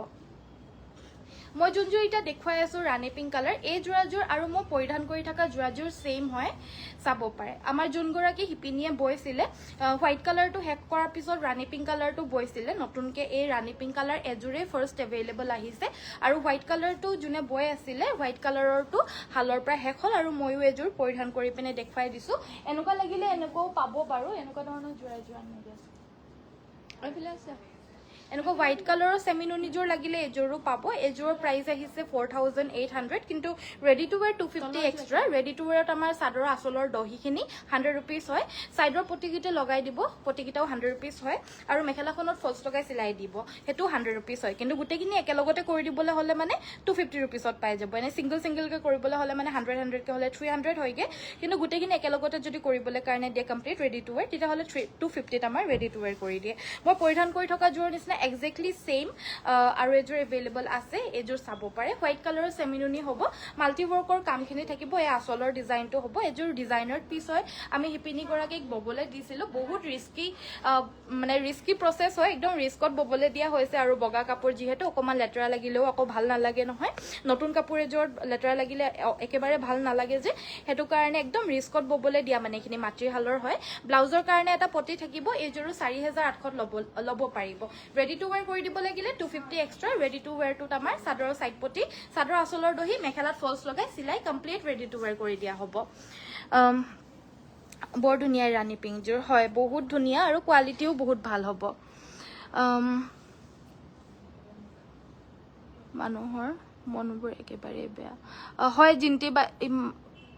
মই যোনযোৰ এতিয়া দেখুৱাই আছোঁ ৰাণী পিংক কালাৰ এই যোৰাযোৰ আৰু মই পৰিধান কৰি থকা যোৰাযোৰ ছেইম হয় চাব পাৰে আমাৰ যোনগৰাকী শিপিনীয়ে বৈছিলে হোৱাইট কালাৰটো শেষ কৰাৰ পিছত ৰাণী পিংক কালাৰটো বৈছিলে নতুনকৈ এই ৰাণী পিংক কালাৰ এযোৰেই ফাৰ্ষ্ট এভেইলেবল আহিছে আৰু হোৱাইট কালাৰটো যোনে বৈ আছিলে হোৱাইট কালাৰৰটো হালৰ পৰা শেষ হ'ল আৰু ময়ো এযোৰ পৰিধান কৰি পিনে দেখুৱাই দিছোঁ এনেকুৱা লাগিলে এনেকুৱাও পাব বাৰু এনেকুৱা ধৰণৰ যোৰা আনি দিছোঁ এইফালে আছে এনেকুৱা হোৱাইট কালাৰৰ চেমিনুনিযোৰ লাগিলে এযোৰো পাব এযোৰৰ প্ৰাইচ আহিছে 4,800 কিন্তু ready to wear 250 extra ready to ৱেৰত আমাৰ চাদৰৰ আচলৰ দহিখিনি 100 ৰুপিজ হয় চাইডৰ পটিকেইটা লগাই দিব পটিকেইটাও 100 ৰুপিজ হয় আৰু মেখেলাখনত ফলছ লগাই চিলাই দিব সেইটো 100 ৰুপিজ হয় কিন্তু গোটেইখিনি একেলগতে কৰি দিবলৈ হ'লে মানে 250 ৰুপিজত পাই যাব এনে চিংগলকৈ কৰিবলৈ হ'লে মানে 100কৈ হ'লে 300 হয়গে কিন্তু গোটেইখিনি একেলগতে যদি কৰিবলৈ কাৰণে দিয়ে কমপ্লিট ৰেডি টু ৱেৰ তেতিয়াহ'লে 250ত আমাৰ ৰেডি টু ৱেৰ কৰি দিয়ে মই পৰিধান কৰি থকা যোৰৰ নিচিনা এক্সেক্টলি সেম আৰু এযোৰ এভেইলেবল আছে এযোৰ চাব পাৰে হোৱাইট কালাৰৰ চেমিনুনি হ'ব মাল্টি ৱৰ্কৰ কামখিনি থাকিব এই আচলৰ ডিজাইনটো হ'ব এযোৰ ডিজাইনাৰ পিচ হয় আমি শিপিনীগৰাকীক ববলৈ দিছিলোঁ বহুত ৰিস্কি প্ৰচেছ হয় একদম ৰিস্কত ববলৈ দিয়া হৈছে আৰু বগা কাপোৰ যিহেতু অকণমান লেতেৰা লাগিলেও আকৌ ভাল নালাগে নহয় নতুন কাপোৰ এযোৰত লেতেৰা লাগিলে একেবাৰে ভাল নালাগে যে সেইটো কাৰণে একদম ৰিস্কত ববলৈ দিয়া মানে এইখিনি মাতৃশালৰ হয় ব্লাউজৰ কাৰণে এটা পটি থাকিব এইযোৰো 4,800ত ল'ব পাৰিব ৰেডি টু ৱেৰ কৰি দিব লাগিলে 250 এক্সট্ৰা ৰেডি টু ৱেৰটোত আমাৰ চাদৰৰ চাইড পটি চাদৰ আচলৰ দহি মেখেলাত ফলছ লগাই চিলাই কমপ্লিট ৰেডি টু ৱেৰ কৰি দিয়া হ'ব বৰ ধুনীয়া ৰাণী পিংকযোৰ হয় বহুত ধুনীয়া আৰু কোৱালিটিও বহুত ভাল হ'ব মানুহৰ মনবোৰ একেবাৰে বেয়া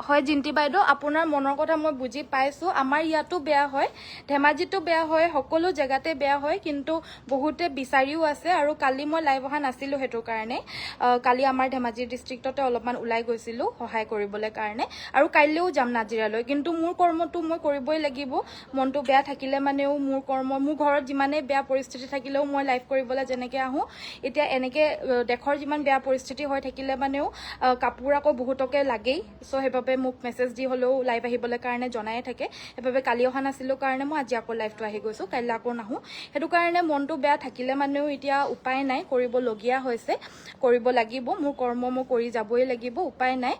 হয় জিন্তি বাইদেউ আপোনাৰ মনৰ কথা মই বুজি পাইছো আমাৰ ইয়াতো বেয়া হয় ধেমাজিতো বেয়া হয় সকলো জেগাতে বেয়া হয় কিন্তু বহুতে বিচাৰিও আছে আৰু কালি মই লাইভ অহা নাছিলো হেতু কাৰণে কালি আমাৰ ধেমাজি ডিস্ট্ৰিক্টতে অলপমান উলাই গৈছিলো সহায় কৰিবলৈ কাৰণে আৰু কাইলেও যাম নাজিৰালৈ কিন্তু মোৰ কৰ্মটো মই কৰিবই লাগিব মনটো বেয়া থাকিলে মানেও মোৰ কৰ্ম মোৰ ঘৰত যিমানে বেয়া পৰিস্থিতি থাকিলেও মই লাইভ কৰিবলৈ যেনেকৈ আহো এতিয়া এনেকৈ দেখৰ যিমান বেয়া পৰিস্থিতি হৈ থাকিলে মানেও কাপোৰ আকৌ বহুতকে লাগেই সো হেবাবে মোক মেসেজ দি হলেও লাইভ আহিবলৈ কাৰণে জনাই থাকে হেবাবে কালি অহা নাছিলো কাৰণে মই আজি আকৌ লাইভটো আহি গৈছো কাইলৈ আকৌ নাহো হেতু কাৰণে মনটো বেয়া থাকিলে মানেও এতিয়া উপায় নাই কৰিব লগিয়া হৈছে কৰিব লাগিব মোৰ কৰ্ম মই কৰি যাবই লাগিব উপায় নাই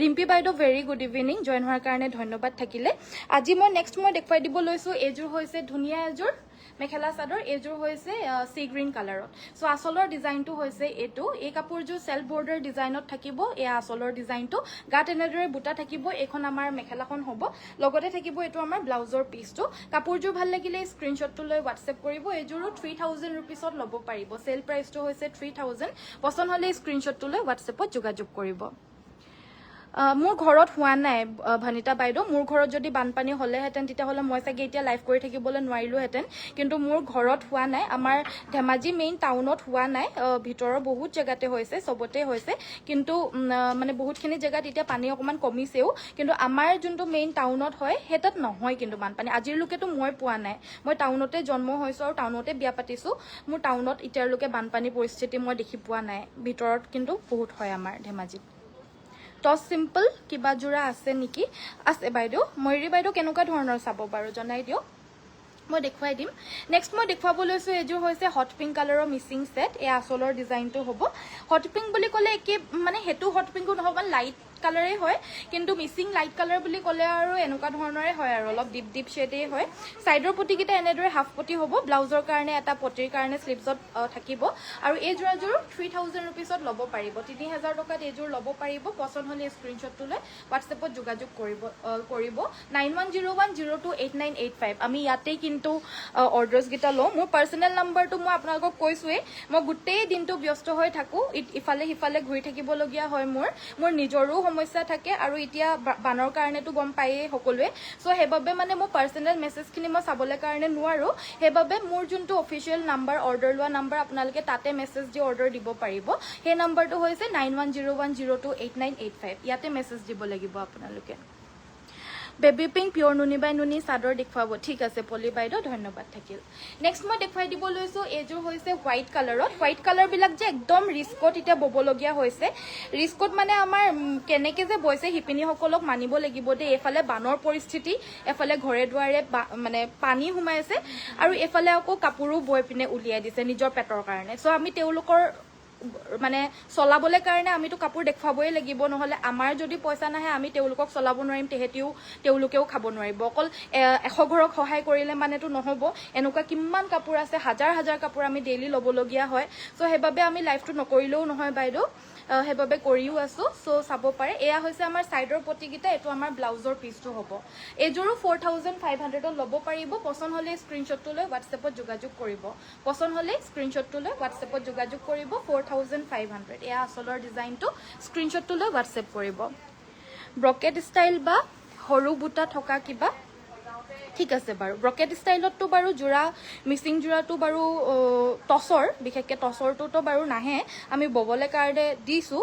ৰিম্পি বাইদেউ ভেৰি গুড ইভিনিং জয়েন হোৱাৰ কাৰণে ধন্যবাদ থাকিলে আজি মই নেক্সট মই দেখুৱাই দিব লৈছো এজোৰ হৈছে ধুনিয়া এজোৰ মেখেলা চাদৰ এজোৰ হৈছে সি গ্ৰীন কালাৰত সো আসলৰ ডিজাইনটো হৈছে এটো এই কাপোৰযোৰ সেলফ বৰ্ডাৰ ডিজাইনত থাকিব এ আসলৰ ডিজাইনটো গাত এনেদৰে বুটা থাকিব এখন আমাৰ মেখেলাখন হ'ব লগতে থাকিব এটো আমাৰ ব্লাউজৰ পিচটো কাপোৰযোৰ ভাল লাগিলে স্ক্ৰিনশ্বটটো লৈ WhatsApp কৰিব এজোৰো 3000 रुपीसত ল'ব পাৰিব সেল প্ৰাইসটো হৈছে 3000 পছন্দ হলে স্ক্ৰিনশ্বটটো লৈ WhatsAppত যোগাযোগ কৰিব মোৰ ঘৰত হোৱা নাই ভনিতা বাইদেউ মোৰ ঘৰত যদি বানপানী হলেহেতেন তেতিয়া হলে মই চাগে এতিয়া লাইভ কৰি থাকিবলৈ নোৱাৰিলোহেতেন কিন্তু মোৰ ঘৰত হোৱা নাই আমাৰ ধেমাজি মেইন টাউনত হোৱা নাই ভিতৰৰ বহুত জেগাতে হৈছে সবতে হৈছে কিন্তু মানে বহুতখিনি জেগাত এতিয়া পানী অকমান কমিছেও কিন্তু আমাৰ যোনটো মেইন টাউনত হয় হেতাত নহয় কিন্তু বানপানী আজিৰ লোকেতো মই পোৱা নাই মই টাউনতে জন্ম হৈছো আৰু টাউনতে বিয়া পাতিছো মোৰ টাউনত ইতিয়াৰ লোকে বানপানী পৰিস্থিতি মই দেখি পোৱা নাই ভিতৰত কিন্তু বহুত হয় আমাৰ ধেমাজিত টস সিম্পল কিবা জোৰা আছে নেকি আছে বাইদেউ ময়ূৰী বাইদেউ কেনেকুৱা ধৰণৰ চাব বাৰু জনাই দিও মই দেখুৱাই দিম নেক্সট মই দেখুৱাব লৈছো এজোৰ হৈছে হট পিংক কালাৰৰ মিচিং সেট এ আসলৰ ডিজাইনটো হ'ব হট পিংক বুলি ক'লে একে মানে হেতু হট পিংকো নহব লাইট কালাৰে হয় কিন্তু মিচিং লাইট কালাৰ বুলি ক'লে আৰু এনেকুৱা ধৰণৰে হয় আৰু অলপ ডিপ ডিপ শেডে হয় সাইডৰ পটিকিটা এনেদৰে হাফ পটি হ'ব ব্লাউজৰ কাৰণে এটা পটিৰ কাৰণে স্লিভছত থাকিব আৰু এই জোৰাজোৰ 3000 रुपीसত ল'ব পাৰিব 3000 টকাত এই জোৰ ল'ব পাৰিব পছন্দ হলে স্ক্ৰিনশ্বটটো লৈ WhatsAppত যোগাযোগ কৰিব 9101028985 আমি ইয়াতে কিন্তু অৰ্ডাৰছ গিটা লওঁ মোৰ পাৰ্সোনেল নাম্বাৰটো মই আপোনালোকক কৈছোৱে মই গোটেই দিনটো ব্যস্ত হৈ থাকো ইফালে হিফালে ঘূৰি থাকিব লগিয়া হয় মোৰ নিজৰো সমস্যা থাকে আৰু এতিয়া বানৰ কাৰণেটো গম পায়ে সকলোৱে সো হেবাবে মানে মোৰ পাৰ্সোনেল মেসেজখিনি মই চাবলৈ কাৰণে নোৱাৰো হেবাবে মোৰ যোনটো অফিচিয়েল নাম্বাৰ অৰ্ডাৰ লোৱা নাম্বাৰ আপোনালোকে তাতে মেসেজ দি অৰ্ডাৰ দিব পাৰিব হে নাম্বাৰটো হৈছে 9101028985 ইয়াতে মেসেজ দিব লাগিব আপোনালোকে বেবি পিংক পিওৰ নুনি বাই নুনি চাদৰ দেখুৱাব ঠিক আছে পলি বাইদেউ ধন্যবাদ থাকিল নেক্সট মই দেখুৱাই দিব লৈছো এজোৰ হৈছে হোৱাইট কালাৰত হোৱাইট কালাৰ বিলাক যে একদম ৰিস্কত এতিয়া ববলগীয়া হৈছে ৰিস্কত মানে আমাৰ কেনেকে যে বইছে হিপিনী সকলক মানিব লাগিব দে এফালে বানৰ পৰিস্থিতি এফালে ঘৰে দুৱাৰে মানে পানী সোমাই আছে আৰু এফালে আকৌ কাপোৰো বৈ পিনে উলিয়াই দিছে নিজৰ পেটৰ কাৰণে সো আমি তেওঁলোকৰ মানে চলাবলে কাৰণে আমিতো কাপোৰ দেখুৱাবই লাগিব নহলে আমাৰ যদি পইচা নাহে আমি তেওঁলোকক চলাব নোৱাৰিম তেওঁলোকেও খাব নোৱাৰিব অকল 100 ঘৰক সহায় কৰিলে মানেতো নহব এনেকুৱা কিমান কাপোৰ আছে হাজাৰ হাজাৰ কাপোৰ আমি ডেইলি ল'বলগীয়া হয় সো হেবাবে আমি লাইভটো নকৰিলেও নহয় বাইদেউ হেবাবে কৰিও আছো সো চাব পাৰে এয়া হৈছে আমাৰ সাইডৰ পটিকিটা এটো আমাৰ ব্লাউজৰ পিচটো হ'ব এজোৰো 4500ত ল'ব পাৰিব পছন্দ হলে স্ক্ৰিনশ্বটটো লৈ WhatsAppত যোগাযোগ কৰিব পছন্দ হলে স্ক্ৰিনশ্বটটো লৈ WhatsAppত যোগাযোগ কৰিব 4500 এয়া আসলৰ ডিজাইনটো স্ক্ৰিনশ্বটটো লৈ WhatsApp কৰিব ব্ৰকেট ষ্টাইল বা সৰু বুটা থকা কিবা ঠিক আছে বাৰু ব্ৰকেট ষ্টাইলতটো বাৰু জোৰা মিচিং জোৰাটো বাৰু টসৰ বিশেষকৈ টসৰটোতো বাৰু নাহে আমি ববলে কাৰণে দিছো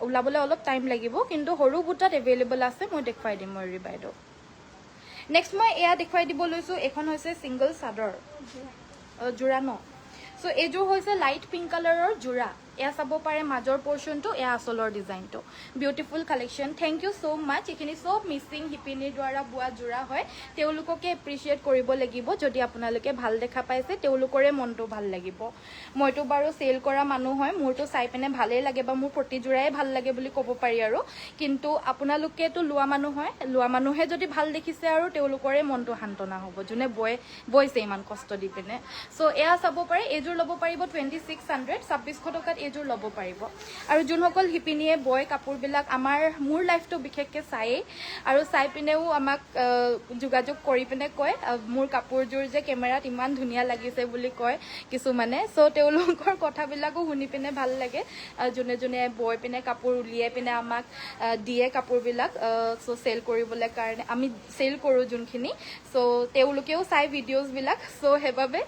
উলাবলে অলপ টাইম লাগিব কিন্তু সৰু বুটাত এভেইলেবল আছে মই দেখুৱাই দিম ময়ূৰী বাইদেউ নেক্সট মই এয়া দেখুৱাই দিব লৈছো এখন হৈছে সিঙ্গল চাদৰ জোৰা ন সো এজোৰ হৈছে লাইট পিংক কালাৰৰ জোৰা এয়া চাব পাৰে মাজৰ পোৰ্শনটো এয়া আসলৰ ডিজাইনটো beautiful collection thank you so much এখিনি সব মিসিং হিপিনিৰ দ্বাৰা বুয়া জোৰা হয় তেওঁলোককে এপ্ৰিশিয়েট কৰিব লাগিব যদি আপোনালোকে ভাল দেখা পাইছে তেওঁলোকৰে মনটো ভাল লাগিব মইতো বাৰু সেল কৰা মানুহ হয় মোৰটো চাই পিনে ভালেই লাগে বা মোৰ প্ৰতি জোৰাই ভাল লাগে বুলি ক'ব পাৰি আৰু কিন্তু আপোনালোকেটো লোৱা মানুহ হয় লোৱা মানুহে যদি ভাল দেখিছে আৰু তেওঁলোকৰে মনটো শান্তনা হ'ব যোনে বয়ছে ইমান কষ্ট দি পিনে সো এয়া চাব পাৰে এজোৰ ল'ব পাৰিব 2600 2600 টকাত এইযোৰ ল'ব পাৰিব আৰু যোনসকল শিপিনীয়ে বয় কাপোৰবিলাক মোৰ লাইফটো বিশেষকৈ চায়েই আৰু চাই পিনেও আমাক যোগাযোগ কৰি পিনে কয় মোৰ কাপোৰযোৰ যে কেমেৰাত ইমান ধুনীয়া লাগিছে বুলি কয় কিছুমানে চ' তেওঁলোকৰ কথাবিলাকো শুনি পিনে ভাল লাগে যোনে যোনে বয় পিনে কাপোৰ উলিয়াই পিনে আমাক দিয়ে কাপোৰবিলাক চ' চেল কৰিবলৈ কাৰণে আমি চেল কৰোঁ যোনখিনি চ' তেওঁলোকেও চাই ভিডিঅ'জবিলাক চ' সেইবাবে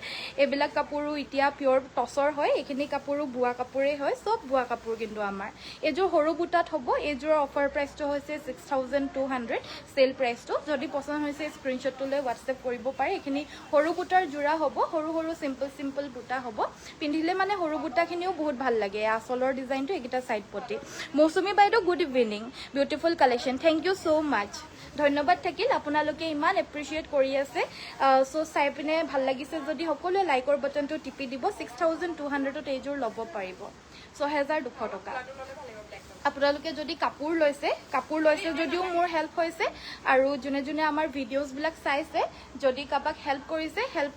এইবিলাক কাপোৰো এতিয়া পিয়ৰ টচৰ হয় এইখিনি কাপোৰো বোৱা কাপোৰেই হয় চব বোৱা কাপোৰ কিন্তু আমাৰ এইযোৰ সৰু বুটাত হ'ব এইযোৰৰ অফাৰ প্ৰাইচটো হৈছে 6200 চেল প্ৰাইচটো যদি পচন্দ হৈছে স্ক্ৰীনশ্বটটো লৈ হোৱাটছএপ কৰিব পাৰে এইখিনি সৰু বুটাৰ যোৰা হ'ব সৰু সৰু চিম্পল বুটা হ'ব পিন্ধিলে মানে সৰু বুটাখিনিও বহুত ভাল লাগে আচলৰ ডিজাইনটো এইকেইটা চাইড পটি মৌচুমী বাইদেউ good evening beautiful collection thank you so' much ধন্যবাদ থাকিল আপোনালোকে ইমান এপ্ৰিচিয়েট কৰি আছে চ' চাই পিনে ভাল লাগিছে যদি সকলোৱে লাইকৰ বাটনটো টিপি দিব 6200ত এইযোৰ ল'ব পাৰিব 6200 টকা আপোনালোকে যদি কাপোৰ লৈছে যদিও মোৰ হেল্প হৈছে আৰু যোনে যোনে আমাৰ ভিডিঅ'জবিলাক চাইছে যদি কাবাক হেল্প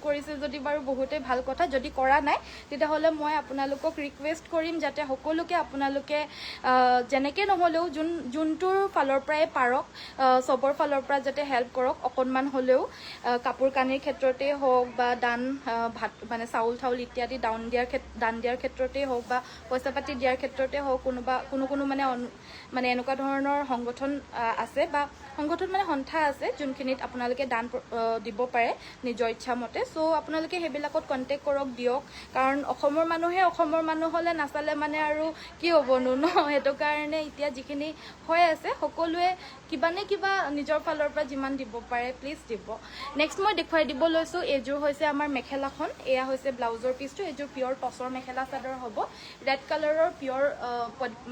কৰিছে যদি বাৰু বহুতেই ভাল কথা যদি কৰা নাই তেতিয়াহ'লে মই আপোনালোকক ৰিকুৱেষ্ট কৰিম যাতে সকলোকে আপোনালোকে যেনেকৈ নহ'লেও যোনটোৰ ফালৰ পৰাই পাৰক চবৰ ফালৰ পৰা যাতে হেল্প কৰক অকণমান হ'লেও কাপোৰ কানিৰ ক্ষেত্ৰতেই হওক বা দান ভাত মানে চাউল ইত্যাদি দান দিয়াৰ ক্ষেত্ৰতেই হওক বা পইচা পাতি দিয়াৰ ক্ষেত্ৰতে হওক কোনো মানে এনেকুৱা ধৰণৰ সংগঠন আছে বা সংগঠন মানে সন্থা আছে যোনখিনিত আপোনালোকে দান দিব পাৰে নিজৰ ইচ্ছা মতে চ' আপোনালোকে সেইবিলাকত কণ্টেক্ট কৰক দিয়ক কাৰণ অসমৰ মানুহ হ'লে নাচালে মানে আৰু কি হ'বনো ন সেইটো কাৰণে এতিয়া যিখিনি হৈ আছে সকলোৱে কিবা নে কিবা নিজৰ ফালৰ পৰা যিমান দিব পাৰে প্লিজ দিব নেক্সট মই দেখুৱাই দিব লৈছোঁ এইযোৰ হৈছে আমাৰ মেখেলাখন এয়া হৈছে ব্লাউজৰ পিচটো এইযোৰ পিয়ৰ টচৰ মেখেলা চাদৰ হ'ব ৰেড কালাৰৰ পিয়ৰ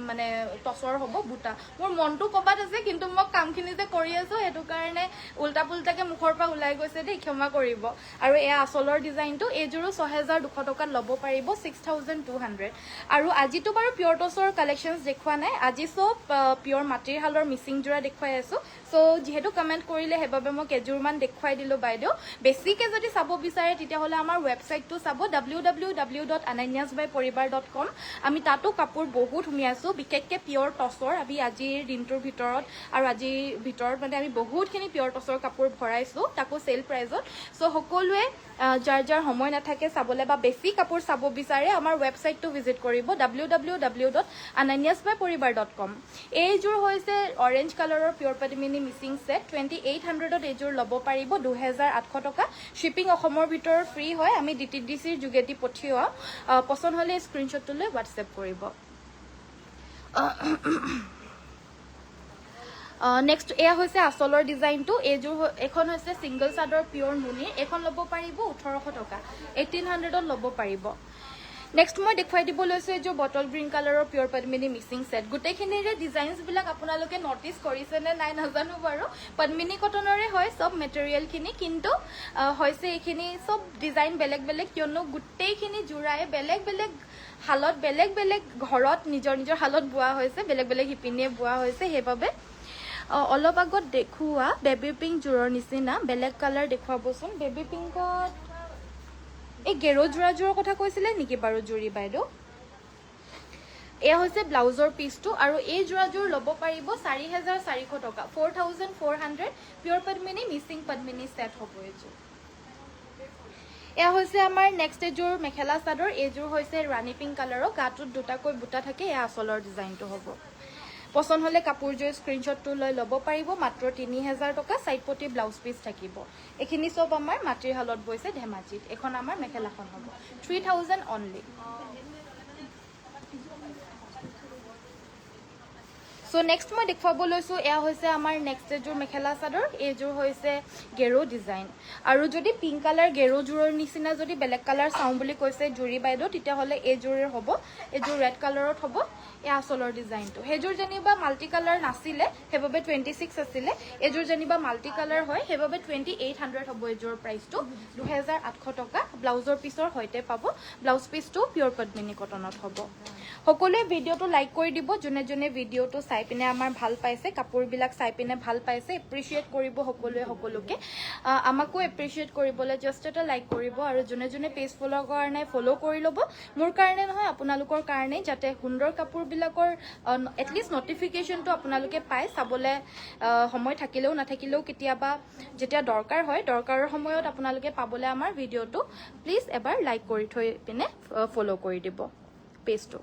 মানে টচৰ হ'ব বুটা মোৰ মনটো ক'বাত আছে কিন্তু মই কামখিনি যে কৰি আছো সেইটো কাৰণে উল্টা পুল্টাকে মুখৰ পৰা ওলাই গৈছে দেই ক্ষমা কৰিব আৰু এয়া আচলৰ ডিজাইনটো এইযোৰো 6200 টকাত ল'ব পাৰিব 6200 আৰু আজিতো বাৰু পিয়ৰ টচৰ কালেকশ্যনছ দেখুওৱা নাই আজি চব পিয়ৰ মাটিৰ শালৰ মিচিং যোৰা দেখুৱাই আছো চ' যিহেতু কমেণ্ট কৰিলে সেইবাবে মই কেইযোৰমান দেখুৱাই দিলোঁ বাইদেউ বেছিকৈ যদি চাব বিচাৰে তেতিয়াহ'লে আমাৰ ৱেবছাইটটো চাব www.ananyasbyporibar.com আমি তাতো কাপোৰ বহুত সুমিয়াইছোঁ বিশেষকৈ পিয়ৰ টচৰ আমি আজিৰ দিনটোৰ ভিতৰত আৰু আজিৰ ভিতৰত মানে আমি বহুতখিনি পিয়ৰ টচৰ কাপোৰ ভৰাইছোঁ তাকো চেল প্ৰাইজত চ' সকলোৱে যাৰ সময় নাথাকে চাবলৈ বা বেছি কাপোৰ চাব বিচাৰে আমাৰ ৱেবছাইটটো ভিজিট কৰিব www.ananyasbyporibar.com এইযোৰ হৈছে অৰেঞ্জ কালাৰৰ পিয়ৰ পদ্মিনী মিচিং ছেট 2800ত এইযোৰ ল'ব পাৰিব 2800 টকা শ্বিপিং অসমৰ ভিতৰত ফ্ৰী হয় আমি DTDCৰ যোগেদি পঠিয়াওঁ পচন্দ হ'লে স্ক্ৰীনশ্বটটো লৈ হোৱাটছএপ কৰিব নেক্সট এয়া হৈছে আচলৰ ডিজাইনটো এখন হৈছে ছিংগল চাদৰ পিয়ৰ নুনি এখন ল'ব পাৰিব 1800 টকা 1800ত ল'ব পাৰিব নেক্সট মই দেখুৱাই দিব লৈছোঁ এইযোৰ বটল গ্ৰীণ কালাৰৰ পিয়ৰ পদ্মিনী মিচিং ছেট গোটেইখিনিৰে ডিজাইনছবিলাক আপোনালোকে নটিচ কৰিছেনে নাই নাজানো বাৰু পদ্মিনী কটনৰে হয় চব মেটেৰিয়েলখিনি কিন্তু হৈছে এইখিনি চব ডিজাইন বেলেগ কিয়নো গোটেইখিনি জোৰাই বেলেগ শালত বেলেগ ঘৰত নিজৰ শালত বোৱা হৈছে বেলেগ শিপিনীয়ে বোৱা হৈছে সেইবাবে অলপ আগত দেখুওৱা বেবী পিংক জোৰৰ নিচিনা বেলেগ কালাৰ দেখুৱাবচোন বেবী পিংকত এই গেৰো জোৰাযোৰৰ কথা কৈছিলে নেকি বাৰু জুৰি বাইদেউ এয়া হৈছে ব্লাউজৰ পিচটো আৰু এই জোৰাযোৰ ল'ব পাৰিব 4400 টকা 4400 পিয়ৰ পদ্মিনী মিচিং পদ্মিনী ছেট হ'ব এইযোৰ এয়া হৈছে আমাৰ নেক্সট এযোৰ মেখেলা চাদৰ এইযোৰ হৈছে ৰাণী পিংক কালাৰৰ গাটোত দুটাকৈ বুটা থাকে এয়া আচলৰ ডিজাইনটো হ'ব পচন্দ হ'লে কাপোৰযোৰ স্ক্ৰীনশ্বটটো লৈ ল'ব পাৰিব মাত্ৰ 3000 টকা সাইড পটি ব্লাউজ পিচ থাকিব এইখিনি সব আমাৰ মাটিৰ হালত বৈছে ধেমাজিত এখন আমাৰ মেখেলাখন হ'ব 3000 অনলি So next মই দেখুৱাব লৈছো এয়া হৈছে আমাৰ নেক্সট এযোৰ মেখেলা চাদৰ এইযোৰ হৈছে গেৰো ডিজাইন আৰু যদি পিংক কালাৰ গেৰো জোৰৰ নিচিনা যদি বেলেগ কালাৰ চাও বুলি কৈছে জুৰি বাইদেউ তেতিয়া হলে এইযোৰৰ হ'ব এইযোৰ ৰেড কালাৰত হ'ব এয়া আচলৰ ডিজাইনটো হেজোৰ জনিবা মাল্টি কালাৰ নাছিলে হেবাবে 26 আছিল এইযোৰ জনিবা মাল্টি কালাৰ হয় হেবাবে 2800 হ'ব এইযোৰ প্ৰাইসটো 2800 টকা ব্লাউজৰ পিছৰ হৈতে পাব ব্লাউজ পিসটো পিয়ৰ পদ্মিনী কটনত হ'ব সকলোৱে ভিডিওটো লাইক কৰি দিব জনে জনে ভিডিওটো চাই পিনে আমাৰ ভাল পাইছে, কাপোৰবিলাক চাই পিনে ভাল পাইছে, এপ্ৰিচিয়েট কৰিব সকলোৱে সকলোকে। আমাকো এপ্ৰিচিয়েট কৰিবলৈ জাষ্ট এটা লাইক কৰিব, আৰু যোনে যোনে পেজ ফ'ল' কৰা নাই ফ'ল' কৰি ল'ব। মোৰ কাৰণে নহয়, আপোনালোকৰ কাৰণেই, যাতে সুন্দৰ কাপোৰবিলাকৰ এটলিষ্ট নটিফিকেশ্যনটো আপোনালোকে পায়। চাবলৈ সময় থাকিলেও নাথাকিলেও কেতিয়াবা যেতিয়া দৰকাৰ হয়, দৰকাৰৰ সময়ত আপোনালোকে পাবলৈ আমাৰ ভিডিঅ'টো প্লিজ এবাৰ লাইক কৰি থৈ পিনে ফ'ল' কৰি দিব পেজটো।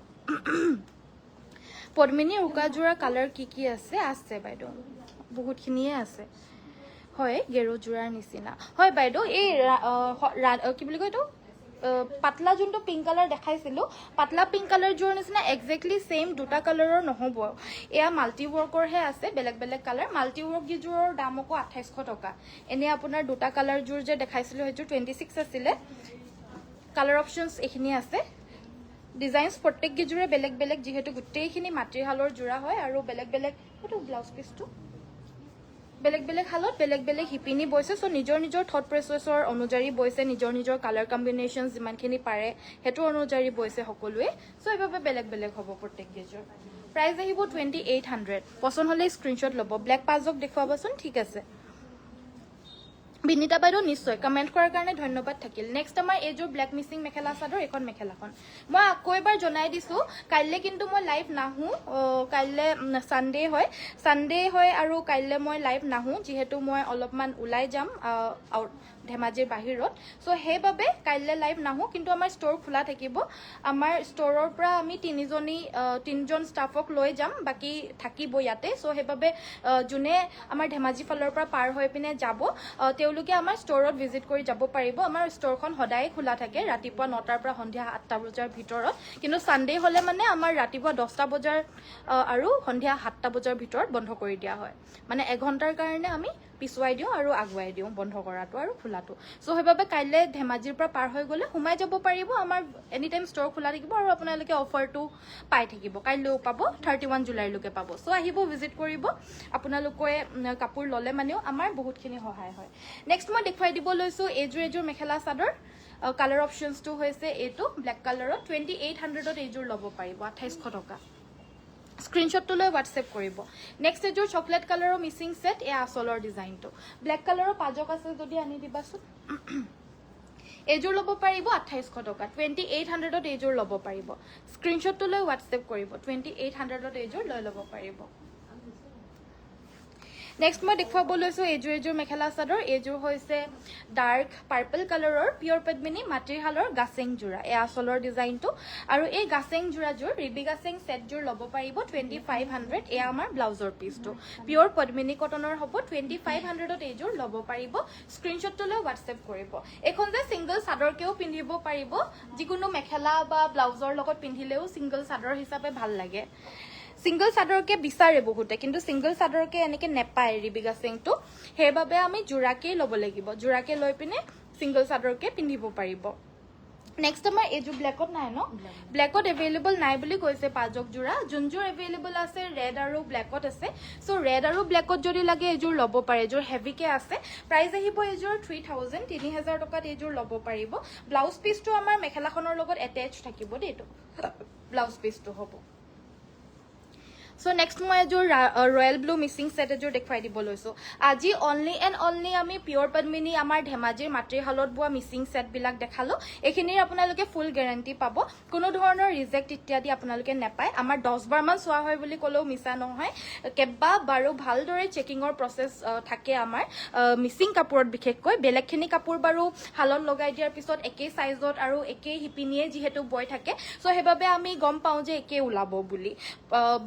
পদ্মিনী উকাযোৰা কালাৰ কি আছে? আছে বাইদেউ, বহুতখিনিয়ে আছে। হয়, গেৰুযোৰাৰ নিচিনা হয় বাইদেউ। এই কি বুলি কয় এইটো, পাতলা যোনটো পিংক কালাৰ দেখাইছিলোঁ, পাতলা পিংক কালাৰযোৰৰ নিচিনা একজেক্টলি ছেইম দুটা কালাৰৰ নহ'ব। এয়া মাল্টি ৱৰ্কৰহে আছে, বেলেগ বেলেগ কালাৰ। মাল্টি ৱৰ্কযোৰৰ দাম আকৌ 2800 টকা। এনেই আপোনাৰ দুটা কালাৰযোৰ যে দেখাইছিলোঁ সেইযোৰ 26 আছিলে। কালাৰ অপশ্যনছ এইখিনি আছে। ডিজাইনছ প্ৰত্যেককেইযোৰে বেলেগ বেলেগ, যিহেতু গোটেইখিনি মাতৃশালৰ যোৰা হয়, আৰু বেলেগ বেলেগ সেইটো ব্লাউজ পিচটো বেলেগ বেলেগ শালত বেলেগ বেলেগ শিপিনী বৈছে। চ' নিজৰ নিজৰ থট প্ৰচেছৰ অনুযায়ী বৈছে, নিজৰ নিজৰ কালাৰ কম্বিনেশ্যন যিমানখিনি পাৰে সেইটো অনুযায়ী বৈছে সকলোৱে। চ' সেইবাবে বেলেগ বেলেগ হ'ব প্ৰত্যেককেইযোৰ। প্ৰাইচ আহিব 2800। পচন্দ হ'লে স্ক্ৰীনশ্বট ল'ব। ব্লেক পাজক দেখুৱাবচোন। ঠিক আছে বিনীতা বাইদেউ, নিশ্চয় কমেণ্ট কৰাৰ কাৰণে ধন্যবাদ থাকিল। নেক্সট আমাৰ এইযোৰ ব্লেক মিচিং মেখেলা চাদৰ। এইখন মেখেলাখন মই আকৌ এবাৰ জনাই দিছোঁ, কাইলৈ কিন্তু মই লাইভ নাহোঁ। কাইলৈ ছানডে হয় আৰু কাইলৈ মই লাইভ নাহোঁ, যিহেতু মই অলপমান ওলাই যাম ধেমাজিৰ বাহিৰত। চ' সেইবাবে কাইলৈ লাইভ নাহোঁ, কিন্তু আমাৰ ষ্ট'ৰ খোলা থাকিব। আমাৰ ষ্ট'ৰৰ পৰা আমি তিনিজন ষ্টাফক লৈ যাম, বাকী থাকিব ইয়াতে। চ' সেইবাবে যোনে আমাৰ ধেমাজি ফালৰ পৰা পাৰ হৈ পিনে যাব, তেওঁলোকে আমাৰ ষ্ট'ৰত ভিজিট কৰি যাব পাৰিব। আমাৰ ষ্ট'ৰখন সদায় খোলা থাকে, ৰাতিপুৱা 9টাৰ পৰা সন্ধিয়া 8টা বজাৰ ভিতৰত। কিন্তু ছানডে হ'লে মানে আমাৰ ৰাতিপুৱা 10টা বজাৰ আৰু সন্ধিয়া 7টা বজাৰ ভিতৰত বন্ধ কৰি দিয়া হয়। মানে এঘণ্টাৰ কাৰণে আমি পিছুৱাই দিওঁ আৰু আগুৱাই দিওঁ বন্ধ কৰাটো আৰু খোলাটো। চ' সেইবাবে কাইলৈ ধেমাজিৰ পৰা পাৰ হৈ গ'লে সোমাই যাব পাৰিব। আমাৰ এনি টাইম ষ্ট'ৰ খোলা থাকিব, আৰু আপোনালোকে অফাৰটো পাই থাকিব। কাইলৈও পাব, 31 জুলাইলৈকে পাব। চ' আহিব, ভিজিট কৰিব। আপোনালোকে কাপোৰ ল'লে মানেও আমাৰ বহুতখিনি সহায় হয়। নেক্সট মই দেখুৱাই দিব লৈছোঁ এইযোৰ মেখেলা চাদৰ। কালাৰ অপশ্যনছটো হৈছে এইটো ব্লেক কালাৰত। 2800ত এইযোৰ ল'ব পাৰিব, 2800 টকা। স্ক্ৰীনশ্বটটো লৈ হোৱাটছএপ কৰিব। নেক্সট এইযোৰ চকলেট কালাৰৰ মিচিং ছেট। এয়া আচলৰ ডিজাইনটো। ব্লেক কালাৰৰ পাজক আছে যদি আনি দিবাচোন। এইযোৰ ল'ব পাৰিব 2800 টকা। 2800ত এইযোৰ ল'ব পাৰিব। স্ক্ৰীনশ্বটটো লৈ হোৱাটছএপ কৰিব। 2800ত এইযোৰ লৈ ল'ব পাৰিব। নেক্সট মই দেখুৱাব লৈছোঁ এইযোৰ মেখেলা চাদৰ। এইযোৰ হৈছে ডাৰ্ক পাৰ্পল কালাৰৰ পিয়ৰ পদ্মিনী মাতৃশালৰ গাছেং যোৰা। এয়া আচলৰ ডিজাইনটো। আৰু এই গাছেং যোৰাযোৰ ৰিবি গাছেং ছেটযোৰ ল'ব পাৰিব 2500। এয়া আমাৰ ব্লাউজৰ পিচটো পিয়ৰ পদ্মিনী কটনৰ হ'ব। 2500ত এইযোৰ ল'ব পাৰিব। স্ক্ৰীনশ্বটটো লৈ হোৱাটছএপ কৰিব। এইখন যে ছিংগল চাদৰকেও পিন্ধিব পাৰিব, যিকোনো মেখেলা বা ব্লাউজৰ লগত পিন্ধিলেও ছিংগল চাদৰ হিচাপে ভাল লাগে। ছিংগল চাদৰকে বিচাৰে বহুতে, কিন্তু ছিংগল চাদৰকে এনেকে নেপায় ৰিবি গাছেংটো। সেইবাবে আমি যোৰাকেই ল'ব লাগিব। যোৰাকে লৈ পিনে ছিংগল চাদৰকে পিন্ধিব পাৰিব। নেক্সট আমাৰ এইযোৰ ব্লেকত নাই ন? ব্লেকত এভেইলেবল নাই বুলি কৈছে পাজক যোৰা। যোনযোৰ এভেইলেবল আছে ৰেড আৰু ব্লেকত আছে। চ' ৰেড আৰু ব্লেকত যদি লাগে এইযোৰ ল'ব পাৰে। এইযোৰ হেভিকে আছে। প্ৰাইচ আহিব এইযোৰ 3000, 3000 টকাত এইযোৰ ল'ব পাৰিব। ব্লাউজ পিচটো আমাৰ মেখেলাখনৰ লগত এটেচ থাকিব দেই, এইটো ব্লাউজ পিচটো হ'ব। চ' নেক্সট মই এযোৰ ৰয়েল ব্লু মিচিং ছেট এযোৰ দেখুৱাই দিব লৈছোঁ। আজি অনলি এণ্ড অনলি আমি পিয়ৰ পদ্মিনী আমাৰ ধেমাজিৰ মাতৃশালত বোৱা মিচিং ছেটবিলাক দেখালোঁ। এইখিনিৰ আপোনালোকে ফুল গেৰাণ্টি পাব। কোনো ধৰণৰ ৰিজেক্ট ইত্যাদি আপোনালোকে নাপায়। আমাৰ 10 বাৰমান চোৱা হয় বুলি ক'লেও মিছা নহয়। কেইবাবাৰো ভালদৰে চেকিঙৰ প্ৰচেছ থাকে আমাৰ মিচিং কাপোৰত বিশেষকৈ। বেলেগখিনি কাপোৰ বাৰু শালত লগাই দিয়াৰ পিছত একেই চাইজত আৰু একেই শিপিনীয়ে যিহেতু বৈ থাকে, চ' সেইবাবে আমি গম পাওঁ যে একেই ওলাব বুলি।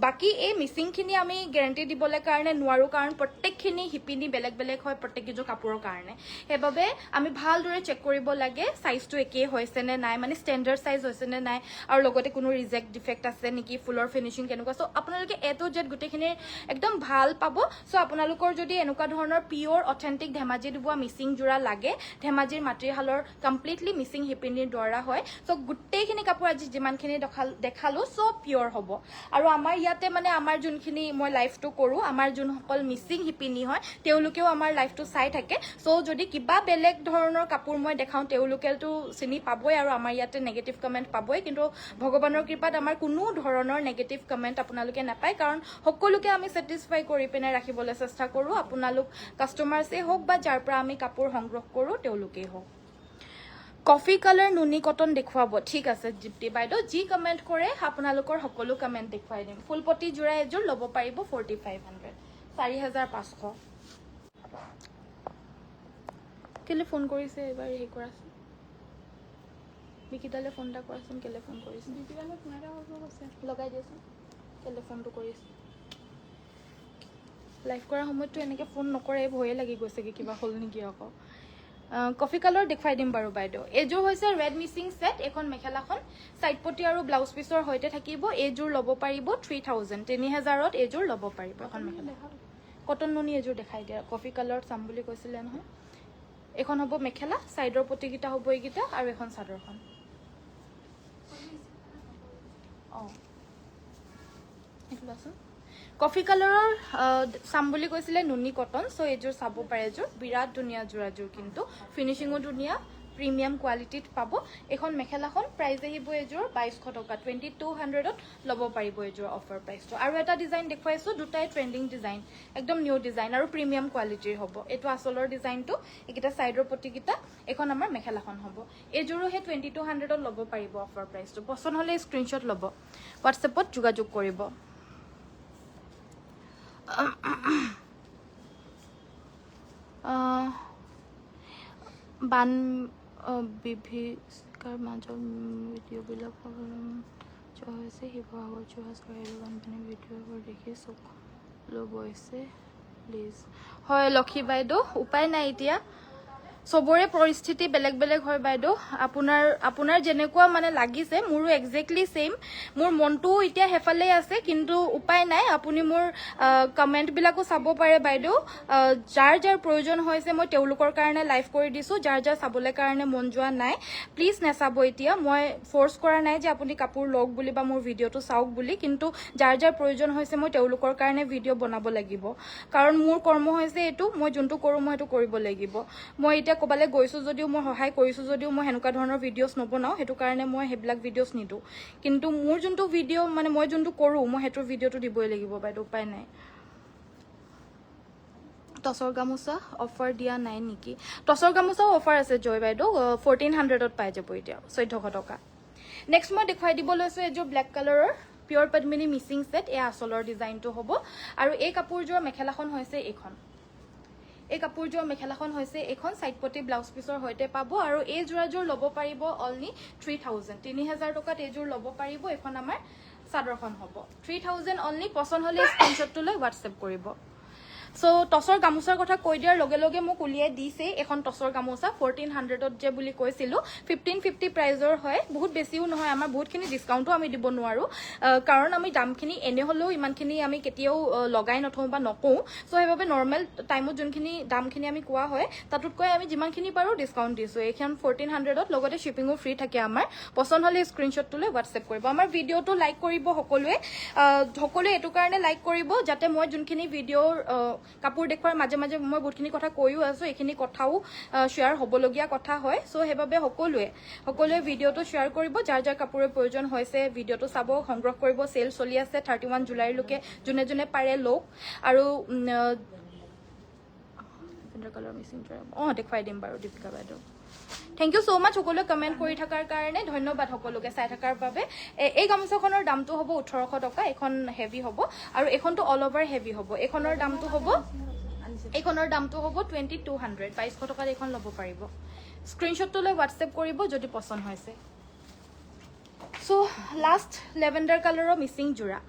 বাকী এই মিচিংখিনি আমি গেৰাণ্টি দিবলৈ কাৰণে নোৱাৰোঁ, কাৰণ প্ৰত্যেকখিনি শিপিনী বেলেগ বেলেগ হয় প্ৰত্যেককেইযোৰ কাপোৰৰ কাৰণে। সেইবাবে আমি ভালদৰে চেক কৰিব লাগে চাইজটো একেই হৈছে নে নাই, মানে ষ্টেণ্ডাৰ্ড চাইজ হৈছে নে নাই, আৰু লগতে কোনো ৰিজেক্ট ডিফেক্ট আছে নেকি, ফুলৰ ফিনিচিং কেনেকুৱা। চ' আপোনালোকে A to Z গোটেইখিনি একদম ভাল পাব। চ' আপোনালোকৰ যদি এনেকুৱা ধৰণৰ পিয়ৰ অথেণ্টিক ধেমাজিত বোৱা মিচিং যোৰা লাগে, ধেমাজিৰ মাতৃশালৰ কমপ্লিটলি মিচিং শিপিনীৰ দ্বাৰা হয়। চ' গোটেইখিনি কাপোৰ আজি যিমানখিনি দেখালোঁ চব পিয়ৰ হ'ব। আৰু আমাৰ ইয়াতে মানে মানে আমাৰ যোনখিনি মই লাইফটো কৰোঁ আমাৰ যোনসকল মিচিং শিপিনী হয় তেওঁলোকেও আমাৰ লাইফটো চাই থাকে সো যদি কিবা বেলেগ ধৰণৰ কাপোৰ মই দেখাওঁ তেওঁলোকেতো চিনি পাবই আৰু আমাৰ ইয়াতে নেগেটিভ কমেন্ট পাবই কিন্তু ভগৱানৰ কৃপাত আমাৰ কোনো ধৰণৰ নেগেটিভ কমেন্ট আপোনালোকে নাপায় কাৰণ সকলোকে আমি স্যাটিসফাই কৰি পিনে ৰাখিবলৈ চেষ্টা কৰোঁ আপোনালোক কাস্টমাৰ্সে হওক বা যাৰ পৰা আমি কাপোৰ সংগ্ৰহ কৰোঁ তেওঁলোকেই হওক কফি কালাৰ নুনি কটন দেখুৱাব ঠিক আছে জিপ্তি বাইদেউ যি কমেন্ট কৰে আপোনালোকৰ সকলো কমেন্ট দেখুৱাই দিম ফুলপটি জোৰা এযোৰ ল'ব পাৰিব 4500 4500 কেলে ফোন কৰিছে এবাৰ হে কৰাচোন বিকিতালে ফোন এটা কৰাচোন কেলে ফোন কৰিছে বিকিতালে ফোন এটা কৰিব কৈছে লগাই দিয়াচোন কেলে ফোনটো কৰিছে লাইভ কৰাৰ সময়তো এনেকে ফোন নকৰে ভয়ে লাগি গৈছে কি কিবা হল নেকি আকৌ কফি কালাৰ দেখুৱাই দিম বাৰু বাইদেউ এযোৰ হৈছে ৰেড মিচিং সেট এখন মেখেলাখন সাইড পটি আৰু ব্লাউজ পিছৰ হৈতে থাকিব এযোৰ ল'ব পাৰিব 3000 3000ত এযোৰ ল'ব পাৰিব এখন মেখেলা কটন নুনি এযোৰ দেখাই দিয়া কফি কালাৰ চাম বুলি কৈছিলে নহয় এখন হ'ব মেখেলা সাইডৰ পটিকিটা হ'ব এইকিটা আৰু এখন চাদৰখন এইটো কফি কালাৰৰ সাম বুলি কৈছিলে নুনি কটন সো এযোৰ চাব পাৰে এযোৰ বিৰাট ধুনিয়া জোৰাযোৰ কিন্তু ফিনিশিংও ধুনিয়া প্ৰিমিয়াম কোৱালিটিত পাব এখন মেখেলাখন প্ৰাইস আহিব এযোৰ 2200 টকা 2200ত ল'ব পাৰিব এযোৰ অফাৰ প্ৰাইসটো আৰু এটা ডিজাইন দেখুৱাইছো দুটাই ট্ৰেন্ডিং ডিজাইন একদম নিউ ডিজাইন আৰু প্ৰিমিয়াম কোৱালিটিৰ হ'ব এটো আসলৰ ডিজাইনটো একিটা সাইডৰ পটিকিটা এখন আমাৰ মেখেলাখন হ'ব এযোৰো হে 2200ত ল'ব পাৰিব অফাৰ প্ৰাইসটো পছন্দ হলে স্ক্ৰিনশ্বট ল'ব WhatsAppত যোগাযোগ কৰিব বান বিভীষিকাৰ মাজত ভিডিঅ'বিলাক হৈছে শিৱসাগৰ যোৰহাট বানপানী ভিডিঅ'বোৰ দেখি চোক ল'ব হৈছে প্লিজ হয় লক্ষী বাইদেউ উপায় নাই এতিয়া সবৰে পৰিস্থিতি বেলেগ বেলেগ হয় বাইদেউ আপোনাৰ যেনেকুৱা মানে লাগিছে মোৰো এক্স্যাক্টলি সেম মোৰ মনটো এতিয়া হেফালে আছে কিন্তু উপায় নাই আপুনি মোৰ কমেন্ট বিলাকো চাব পাৰে বাইদেউ যাৰ যাৰ প্ৰয়োজন হৈছে মই তেওঁলোকৰ কাৰণে লাইভ কৰি দিছো যাৰ যাৰ চাবলৈ কাৰণে মন যোৱা নাই প্লিজ নেচাব এতিয়া মই ফোৰ্স কৰা নাই যে আপুনি কাপোৰ লওক বুলি বা মোৰ ভিডিঅ'টো চাওক বুলি কিন্তু যাৰ যাৰ প্ৰয়োজন হৈছে মই তেওঁলোকৰ কাৰণে ভিডিঅ' বনাব লাগিব কাৰণ মোৰ কৰ্ম হৈছে এটো মই যোনটো কৰো মই এটো কৰিব লাগিব মই এতিয়া কবালে গৈছো যদিও মই সহায় কৰিছো যদিও মই হেনকা ধৰণৰ ভিডিঅ'স নবনাও হেতু কাৰণে মই হেবিলাক ভিডিঅ'স নিদু কিন্তু মোৰ যোনটো ভিডিঅ' মানে মই যোনটো কৰো মই হেতৰ ভিডিঅ'টো দিবই লাগিব বাইদেউ উপায় নাই টসৰ গামোচা অফাৰ দিয়া নাই নেকি টসৰ গামোচাও অফাৰ আছে জয় বাইদেউ 1400ত পাই যাব এতিয়া 1400 টকা নেক্সট মই দেখুৱাই দিব লৈছো এযোৰ ব্ল্যাক কালাৰৰ পিওৰ পদ্মিনী মিচিং সেট এ আসলৰ ডিজাইনটো হ'ব আৰু এই কাপোৰযোৰ মেখেলাখন হৈছে এখন এই কাপোৰযোৰ মেখেলাখন হৈছে এখন সাইড পটি ব্লাউজ পিছৰ হৈতে পাব আৰু এই জোৰাযোৰ ল'ব পাৰিব অনলি 3000 টকাত এযোৰ ল'ব পাৰিব এখন আমাৰ চাদৰখন হ'ব 3000 অনলি পছন্দ হলে স্ক্ৰিনশ্বটটো লৈ WhatsApp কৰিব সো টসৰ গামোচাৰ কথা কৈ দিয়াৰ লগে লগে মোক উলিয়াই দিছে এখন টসৰ গামোচা 1400ত যে বুলি কৈছিলো 1550 প্ৰাইজৰ হয় বহুত বেছিও নহয় আমাৰ বহুতখিনি ডিসকাউন্টও আমি দিব নোৱাৰো কাৰণ আমি দামখিনি এনে হলেও ইমানখিনি আমি কেতিয়াও লগাই নথওঁ বা নকওঁ সো হেবাবে নরমাল টাইমত যোনখিনি দামখিনি আমি কোৱা হয় তাতকৈ আমি যিমানখিনি পাৰো ডিসকাউন্ট দিছো এখন 1400ত লগতে শিপিংও ফ্ৰী থাকে আমাৰ পছন্দ হলে স্ক্ৰিনশ্বটটো লৈ WhatsApp কৰিব আমাৰ ভিডিঅ'টো লাইক কৰিব সকলোৱে এটো কাৰণে লাইক কৰিব যাতে মই যোনখিনি ভিডিঅ'ৰ কাপোৰ দেখুৱাৰ মাজে মাজে মই বহুতখিনি কথা কৈও আছো এখিনি কথাও শেয়াৰ হ'বলগীয়া কথা হয় সো হেবাবে সকলোৱে ভিডিঅ'টো শেয়াৰ কৰিব যাৰ যাৰ কাপোৰৰ প্ৰয়োজন হৈছে ভিডিঅ'টো চাব সংগ্ৰহ কৰিব সেল চলি আছে 31 জুলাইৰ লৈকে জুনে জুনে পাৰে লোক আৰু কালাৰ মিচিং দেখুৱাই দিম বাৰু দীপিকা বাইদেউ থ্যাংক ইউ সো মাচ সকলোৱে কমেন্ট কৰি থাকাৰ কাৰণে ধন্যবাদ সকলোকে চাই থাকাৰ বাবে এই গামোচাখনৰ দামটো হ'ব 1800 টকা এখন হেভি হ'ব আৰু এখনটো অল ওভাৰ হেভি হ'ব এখনৰ দামটো হ'ব 2200 2200 টকাত এখন ল'ব পাৰিব স্ক্ৰিনশ্বটটো লৈ WhatsApp কৰিব যদি পছন্দ হৈছে সো লাষ্ট লেভেণ্ডাৰ কালাৰৰ মিচিং জোৰা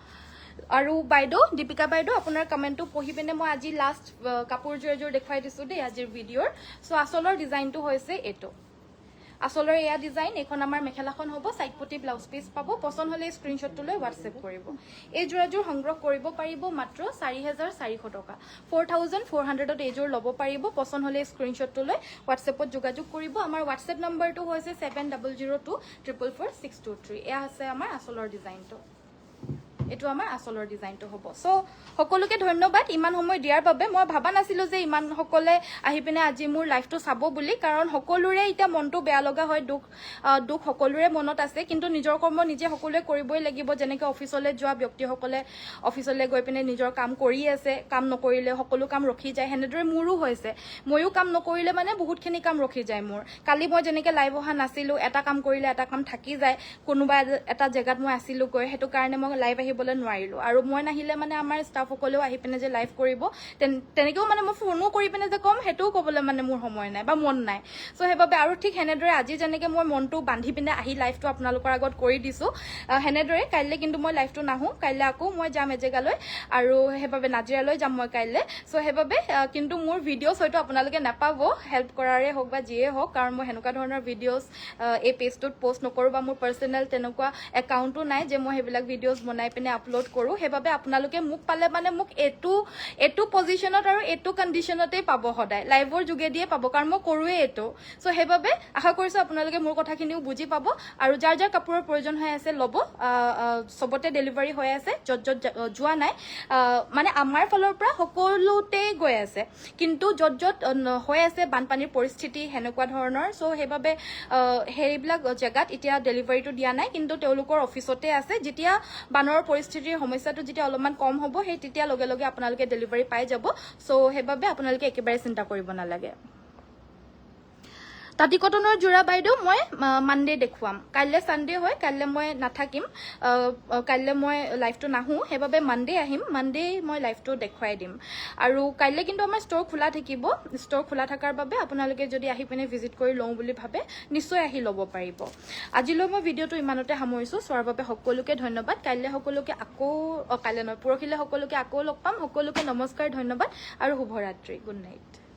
আৰু বাইদেউ দীপিকা বাইদেউ আপোনাৰ কমেন্টটো পঢ়ি পিনে মই আজি লাষ্ট কাপোৰযোৰ দেখুৱাই দিছো দেই আজিৰ ভিডিঅ'ৰ সো আসলৰ ডিজাইনটো হৈছে এটো আসলৰ এয়া ডিজাইন এখন আমাৰ মেখেলাখন হ'ব সাইড পটি ব্লাউজ পিস পাব পছন্দ হলে স্ক্ৰিনশ্বটটো লৈ WhatsApp কৰিব এই জোৰাযোৰ সংগ্ৰহ কৰিব পাৰিব মাত্ৰ 4400 টকা 4400ত এযোৰ ল'ব পাৰিব পছন্দ হলে স্ক্ৰিনশ্বটটো লৈ WhatsAppত যোগাযোগ কৰিব আমাৰ WhatsApp নম্বৰটো হৈছে 7002444623 এয়া আছে আমাৰ আসলৰ ডিজাইনটো এইটো আমাৰ আচলৰ ডিজাইনটো হ'ব সো সকলোকে ধন্যবাদ ইমান সময় দিয়াৰ বাবে মই ভাবা নাছিলো যে ইমান সকলে আহি পিনে আজি মোৰ লাইফটো চাব বুলি কাৰণ সকলোৰে এটা মনটো বেয়া লগা হয় দুখ সকলোৰে মনত আছে কিন্তু নিজৰ কৰ্ম নিজে সকলোৱে কৰিবই লাগিব যেনেকৈ অফিচলৈ যোৱা ব্যক্তিসকলে অফিচলৈ গৈ পিনে নিজৰ কাম কৰি আছে কাম নকৰিলে সকলো কাম ৰখি যায় হেনেদৰে মোৰো হৈছে ময়ো কাম নকৰিলে মানে বহুতখিনি কাম ৰখি যায় মোৰ কালি মই যেনেকৈ লাইভ অহা নাছিলো এটা কাম কৰিলে এটা কাম থাকি যায় কোনোবা এটা জেগাত মই আছিলো গৈ হেতু কাৰণে মই লাইভ আহিবলৈ নোৱাৰিলো আৰু মই নাহিলে মানে আমাৰ ষ্টাফ সকলেও আহি পিনে যে লাইভ কৰিব তেনেকেও মানে মই ফোনো কৰি পিনে যে কম হেতুও ক'বলৈ মানে মোৰ সময় নাই বা মন নাই সো সেইবাবে আৰু ঠিক হেনেদৰে আজি যেনেকৈ মই মনটো বান্ধি পিনে আহি লাইভটো আপোনালোকৰ আগত কৰি দিছো হেনেদৰে কাইলৈ কিন্তু মই লাইভটো নাহো কাইলৈ আকৌ মই যাম এজেগালৈ আৰু সেইবাবে নাজিৰালৈ যাম মই কাইলৈ সো সেইবাবে কিন্তু মোৰ ভিডিঅ'ছ হয়তো আপোনালোকে নাপাব হেল্প কৰাৰে হওক বা যিয়ে হওক কাৰণ মই হেনেকুৱা ধৰণৰ ভিডিঅ'ছ এই পেজটোত পোষ্ট নকৰোঁ বা মোৰ পাৰ্চনেল তেনেকুৱা একাউণ্টো নাই যে মই সেইবিলাক ভিডিঅ'ছ বনাই পিনে আপলোড কৰোঁ সেইবাবে আপোনালোকে মোক পালে মানে মোক এইটো পজিশ্যনত আৰু এইটো কণ্ডিশ্যনতেই পাব সদায় লাইভৰ যোগেদিয়ে পাব কাৰণ মই কৰোঁৱেই এইটো সো সেইবাবে আশা কৰিছোঁ আপোনালোকে মোৰ কথাখিনিও বুজি পাব আৰু যাৰ যাৰ কাপোৰৰ প্ৰয়োজন হৈ আছে ল'ব চবতে ডেলিভাৰী হৈ আছে য'ত যোৱা নাই মানে আমাৰ ফালৰ পৰা সকলোতেই গৈ আছে কিন্তু য'ত হৈ আছে বানপানীৰ পৰিস্থিতি হেনেকুৱা ধৰণৰ সো সেইবাবে সেইবিলাক জেগাত এতিয়া ডেলিভাৰীটো দিয়া নাই কিন্তু তেওঁলোকৰ অফিচতে আছে যেতিয়া বানৰ পৰিস্থিতিৰ সমস্যাটো যেতিয়া অলপমান কম হ'ব সেই তেতিয়া লগে লগে আপোনালোকে ডেলিভাৰী পাই যাব সো সেইবাবে আপোনালোকে একেবাৰে চিন্তা কৰিব নালাগে তাঁতি কটনৰ যোৰা বাইদেউ মই মানডে দেখুৱাম কাইলৈ সানডে হয় কাইলৈ মই নাথাকিম কাইলৈ মই লাইভটো নাহো সেইবাবে মানডে আহিম মানডে মই লাইভটো দেখুৱাই দিম আৰু কাইলৈ কিন্তু আমাৰ ষ্ট'ৰ খোলা থাকিব ষ্ট'ৰ খোলা থকাৰ বাবে আপোনালোকে যদি আহি পিনে ভিজিট কৰি লওঁ বুলি ভাবে নিশ্চয় আহি ল'ব পাৰিব আজিলৈ মই ভিডিঅ'টো ইমানতে সামৰিছোঁ চোৱাৰ বাবে সকলোকে ধন্যবাদ কাইলৈ সকলোকে আকৌ কাইলৈ নহয় পৰহিলৈ সকলোকে আকৌ লগ পাম সকলোকে নমস্কাৰ ধন্যবাদ আৰু শুভৰাত্ৰি গুড নাইট